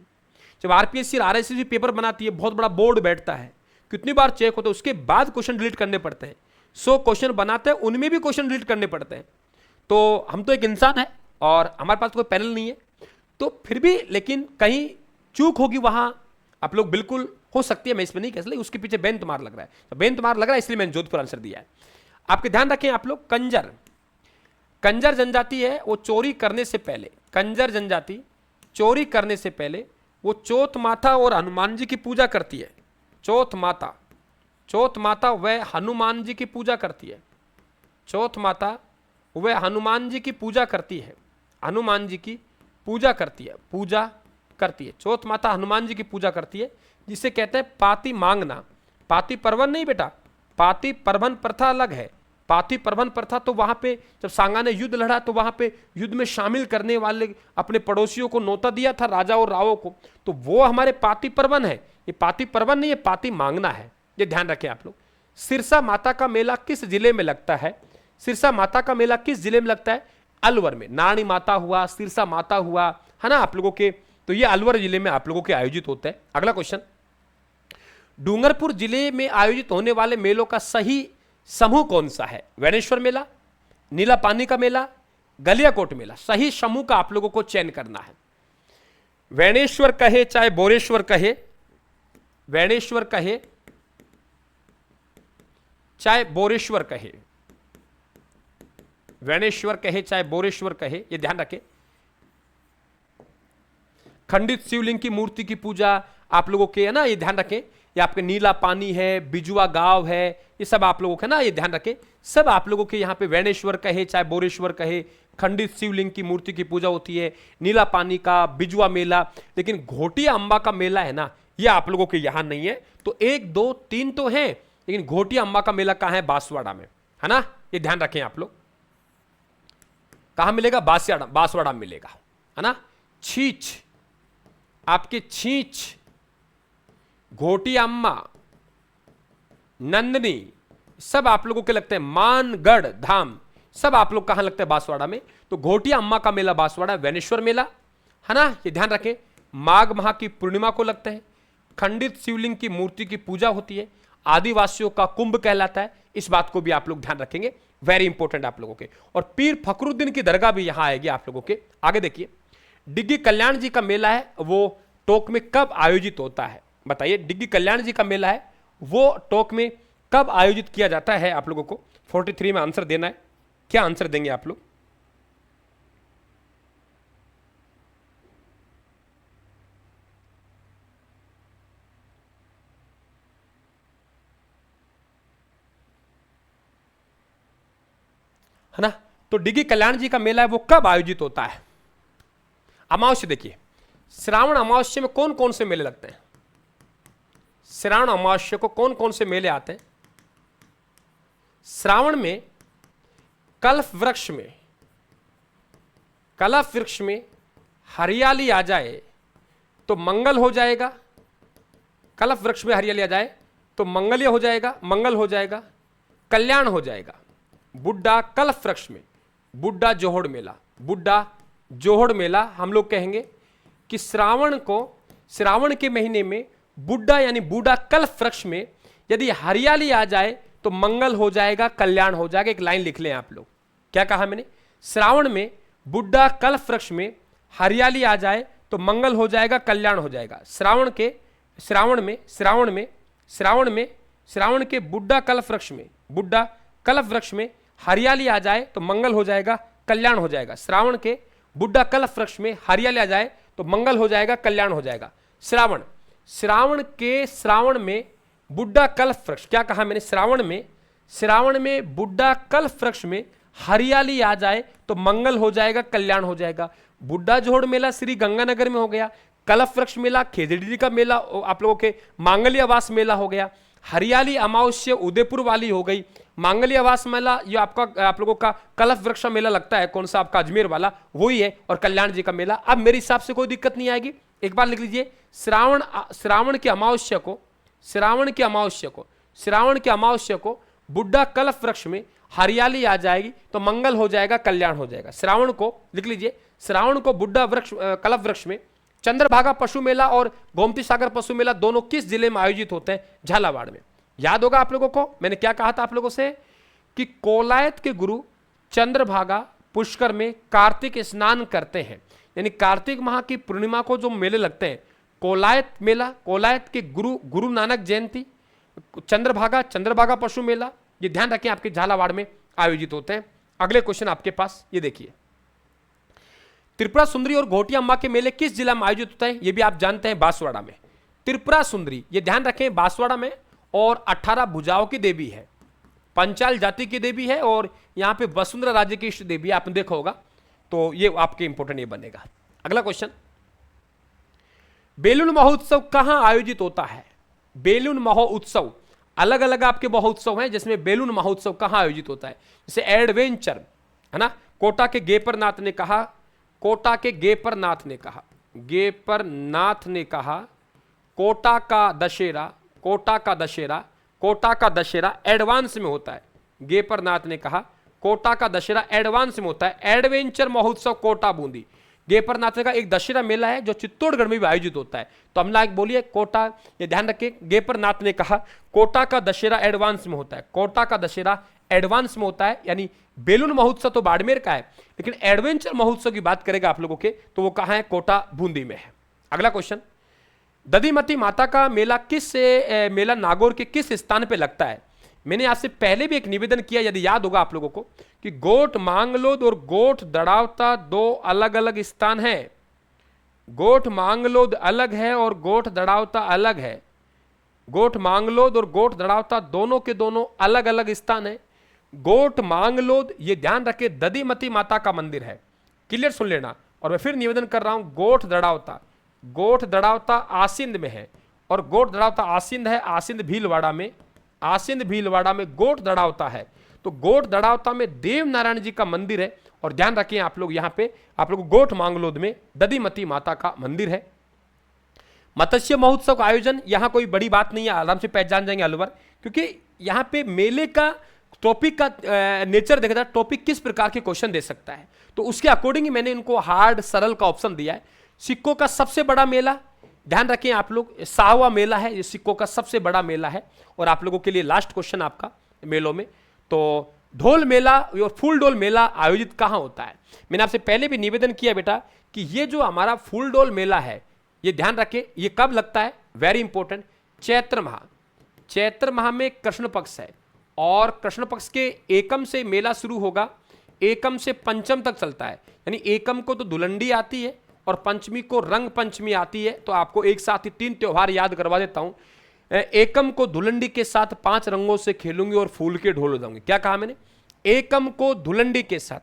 जब आरपीएससी और आरएससी पेपर बनाती है, बहुत बड़ा बोर्ड बैठता है, कितनी बार चेक होता है, उसके बाद क्वेश्चन डिलीट करने पड़ते हैं। 100 क्वेश्चन बनाते हैं, उनमें भी क्वेश्चन डिलीट करने पड़ते हैं। तो हम तो एक इंसान है और हमारे पास कोई पैनल नहीं है, तो फिर भी लेकिन कहीं चूक होगी वहां आप लोग, बिल्कुल हो सकती है, मैं इसमें नहीं कह सकता, उसके पीछे बेन तुम्हार लग रहा है, तो बेन तुम्हार लग रहा है इसलिए मैंने जोधपुर आंसर दिया है। आपके ध्यान रखें आप लोग, कंजर जनजाति है, वो चोरी करने से पहले, कंजर जनजाति चोरी करने से पहले वो चौथ माता और हनुमान जी की पूजा करती है। चौथ माता वह हनुमान जी की पूजा करती है, चौथ माता वह हनुमान जी की पूजा करती है, हनुमान जी की पूजा करती है, चौथ माता हनुमान जी की पूजा करती है, जिसे कहते हैं पाती मांगना। पाती परवन नहीं बेटा, पाती परवन प्रथा अलग है। पाती परवन प्रथा तो वहां पे जब सांगा ने युद्ध लड़ा तो वहां पे युद्ध में शामिल करने वाले अपने पड़ोसियों को नौता दिया था, राजा और रावों को, तो वो हमारे पाती परवन है। ये पाती परवन नहीं, ये पाती मांगना है, ये ध्यान रखें आप लोग। सिरसा माता का मेला किस जिले में लगता है? सिरसा माता का मेला किस जिले में लगता है? अलवर में। नारायणी माता हुआ, सिरसा माता हुआ, है ना आप लोगों के, तो ये अलवर जिले में आप लोगों के आयोजित होता है। अगला क्वेश्चन, डूंगरपुर जिले में आयोजित होने वाले मेलों का सही समूह कौन सा है? वैनेश्वर मेला, नीला पानी का मेला, गलियाकोट मेला। सही समूह का आप लोगों को चयन करना है। वैनेश्वर कहे चाहे बोरेश्वर कहे, वैनेश्वर कहे चाहे बोरेश्वर कहे, वैनेश्वर कहे चाहे बोरेश्वर कहे, ये ध्यान रखें। खंडित शिवलिंग की मूर्ति की पूजा आप लोगों के है ना, ये ध्यान रखें। ये आपके नीला पानी है, बिजुआ गांव है, ये सब आप लोगों के ना, ये ध्यान रखें। सब आप लोगों के यहाँ पे वैनेश्वर कहे चाहे बोरेश्वर कहे, खंडित शिवलिंग की मूर्ति की पूजा होती है, नीला पानी का, बिजुआ मेला। लेकिन घोटिया अंबा का मेला है ना, ये आप लोगों के यहाँ नहीं है। तो 1 2 3 तो है, लेकिन घोटिया अंबा का मेला कहाँ है? बांसवाड़ा में, है ना, ये ध्यान रखें आप लोग। कहां मिलेगा? बांसवाड़ा में मिलेगा, है ना। छींच, आपके छींच, घोटिया अम्मा, नंदनी, सब आप लोगों के लगते हैं। मानगढ़ धाम, सब आप लोग कहां लगते हैं? बांसवाड़ा में। तो घोटिया अम्मा का मेला बांसवाड़ा, वैनेश्वर मेला, है ना, ये ध्यान रखें। माघ माह की पूर्णिमा को लगता है। खंडित शिवलिंग की मूर्ति की पूजा होती है। आदिवासियों का कुंभ कहलाता है, इस बात को भी आप लोग ध्यान रखेंगे, वेरी इंपॉर्टेंट आप लोगों के। और पीर फखरुद्दीन की दरगाह भी यहां आएगी आप लोगों के। आगे देखिए, डिग्गी कल्याण जी का मेला है, वो टोंक में कब आयोजित होता है? बताइए, डिग्गी कल्याण जी का मेला है, वो टोंक में कब आयोजित किया जाता है? आप लोगों को 43 में आंसर देना है। क्या आंसर देंगे आप लोग? है ना, तो डिग्गी कल्याण जी का मेला है, वो कब आयोजित होता है? अमावस्या। देखिए, श्रावण अमावस्या में कौन कौन से मेले लगते हैं? श्रावण अमावस्या को कौन कौन से मेले आते हैं? श्रावण में कल्प वृक्ष में हरियाली आ जाए तो मंगल हो जाएगा। कल्प वृक्ष में हरियाली आ जाए तो मंगल हो जाएगा, कल्याण हो जाएगा। बुड्ढा कल्प वृक्ष में बुड्ढा जोहड़ मेला हम लोग कहेंगे कि श्रावण के महीने में बुड्ढा यानी बूढ़ा कल्प वृक्ष में यदि हरियाली आ जाए तो मंगल हो जाएगा, कल्याण हो जाएगा। एक लाइन लिख लें आप लोग, क्या कहा मैंने? श्रावण में बुड्ढा कल्प वृक्ष में हरियाली आ जाए तो मंगल हो जाएगा, कल्याण हो जाएगा। श्रावण के बुड्ढा कल्प वृक्ष में हरियाली आ जाए तो मंगल हो जाएगा, कल्याण हो जाएगा। श्रावण के बुड्ढा कल्प वृक्ष में हरियाली आ जाए तो मंगल हो जाएगा, कल्याण हो जाएगा। श्रावण में बुड्ढा कल्प वृक्ष, क्या कहा मैंने? श्रावण में बुड्ढा कल्प वृक्ष में हरियाली आ जाए तो मंगल हो जाएगा, कल्याण हो जाएगा। बुड्ढा जोहड़ मेला श्री गंगानगर में हो गया। कल्प वृक्ष मेला खेजड़ी का मेला आप लोगों के मांगलियावास मेला हो गया। हरियाली अमावस्या उदयपुर वाली हो गई। मांगल्य आवास मेला ये आपका आप लोगों का कलश वृक्ष मेला लगता है, कौन सा आपका अजमेर वाला वही है, और कल्याण जी का मेला। अब मेरे हिसाब से कोई दिक्कत नहीं आएगी। एक बार लिख लीजिए, श्रावण की अमावस्या को बुड्ढा कलश वृक्ष में हरियाली आ जाएगी तो मंगल हो जाएगा, कल्याण हो जाएगा। श्रावण को लिख लीजिए, श्रावण को बुड्ढा वृक्ष कलश वृक्ष में चंद्रभागा पशु मेला और गोमती सागर पशु मेला दोनों किस जिले में आयोजित होते हैं? झालावाड़ में। याद होगा आप लोगों को, मैंने क्या कहा था आप लोगों से कि कोलायत के गुरु चंद्रभागा पुष्कर में कार्तिक स्नान करते हैं, यानी कार्तिक माह की पूर्णिमा को जो मेले लगते हैं, कोलायत मेला, कोलायत के गुरु नानक जयंती, चंद्रभागा पशु मेला, ये ध्यान रखें आपके झालावाड़ में आयोजित होते हैं। अगले क्वेश्चन आपके पास ये देखिए, त्रिपुरा सुंदरी और घोटिया अम्बा के मेले किस जिला में आयोजित होते हैं? ये भी आप जानते हैं, बांसवाड़ा में। त्रिपुरा सुंदरी, ये ध्यान रखें, बांसवाड़ा में, और 18 भुजाओं की देवी है, पंचाल जाति की देवी है, और यहां पे वसुंधरा राज्य की इष्ट देवी है, आपने देखा होगा, तो ये आपके इंपोर्टेंट ये बनेगा। अगला क्वेश्चन, बेलून महोत्सव कहां आयोजित होता है? बेलून महोत्सव, अलग अलग आपके महोत्सव हैं, जिसमें बेलून महोत्सव कहां आयोजित होता है? जैसे एडवेंचर है ना, कोटा के गेपरनाथ ने कहा, कोटा का दशहरा एडवांस में होता है। गेपरनाथ ने कहा कोटा का दशहरा एडवांस में होता है। एडवेंचर महोत्सव कोटा बूंदी, गेपरनाथ का एक दशहरा मेला है जो चित्तौड़गढ़ में भी आयोजित होता है। तो हम लाइक बोलिए कोटा, ये ध्यान रखिए, गेपरनाथ ने कहा कोटा का दशहरा एडवांस में होता है, कोटा का दशहरा एडवांस में होता है। यानी बेलून महोत्सव तो बाड़मेर का है, लेकिन एडवेंचर महोत्सव की बात करेगा आप लोगों के तो वो कहां है? कोटा बूंदी में है। अगला क्वेश्चन, दधिमती माता का मेला मेला नागौर के किस स्थान पे लगता है? मैंने आपसे पहले भी एक निवेदन किया, यदि याद होगा आप लोगों को, कि गोठ मांगलोद और गोठ दड़ावता दो अलग अलग स्थान हैं। गोठ मांगलोद अलग है और गोठ दड़ावता अलग है। गोठ मांगलोद और गोठ दड़ावता दोनों के दोनों अलग अलग स्थान है। गोठ मांगलोद, ये ध्यान रखे, दधिमती माता का मंदिर है, क्लियर सुन लेना। और मैं फिर निवेदन कर रहा हूं, गोठ दड़ावता आसिंद में है, और गोठ दड़ावता आसिंद है, आसिंद भीलवाड़ा में गोठ दड़ावता है। तो गोठ दड़ावता में देव नारायण जी का मंदिर है, और ध्यान रखें आप लोग यहां पे आप लोग गोठ मांगलोद में दधिमती माता का मंदिर है। मत्स्य महोत्सव का आयोजन, यहां कोई बड़ी बात नहीं है, आराम से पहचान जाएंगे अलवर, क्योंकि यहां पे मेले का टॉपिक का नेचर देखा जाए, टॉपिक किस प्रकार के क्वेश्चन दे सकता है, तो उसके अकॉर्डिंग मैंने इनको हार्ड सरल का ऑप्शन दिया है। सिक्कों का सबसे बड़ा मेला, ध्यान रखें आप लोग, साहवा मेला है, ये सिक्कों का सबसे बड़ा मेला है। और आप लोगों के लिए लास्ट क्वेश्चन आपका मेलों में, तो ढोल मेला और फूल डोल मेला आयोजित कहां होता है? मैंने आपसे पहले भी निवेदन किया बेटा कि ये जो हमारा फूल डोल मेला है, ये ध्यान रखें, ये कब लगता है? वेरी इंपॉर्टेंट, चैत्र माह में कृष्ण पक्ष है, और कृष्ण पक्ष के एकम से मेला शुरू होगा, एकम से पंचम तक चलता है। यानी एकम को तो धुलंडी आती है और पंचमी को रंग पंचमी आती है। तो आपको एक साथ ही 3 त्योहार याद करवा देता हूं। एकम को धुलंडी के साथ 5 रंगों से खेलूंगी और फूल के ढोल बजाऊंगी। क्या कहा मैंने? एकम को धुलंडी के साथ,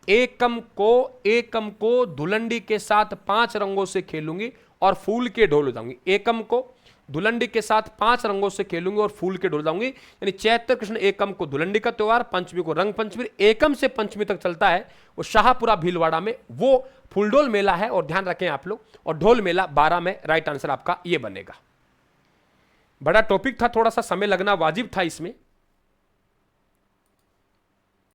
एकम को धुलंडी के साथ 5 रंगों से खेलूंगी और फूल के ढोल बजाऊंगी। एकम को धुलंडी के साथ 5 रंगों से खेलूंगी और फूल के ढोल बजाऊंगी। यानी चैत्र कृष्ण एकम को धुलंडी का त्योहार, पंचमी को रंग पंचमी, एकम से पंचमी तक चलता है वो शाहपुरा भीलवाड़ा में, वो फूलडोल मेला है। और ध्यान रखें आप लोग, और ढोल मेला 12 में राइट आंसर आपका ये बनेगा। बड़ा टॉपिक था, थोड़ा सा समय लगना वाजिब था इसमें,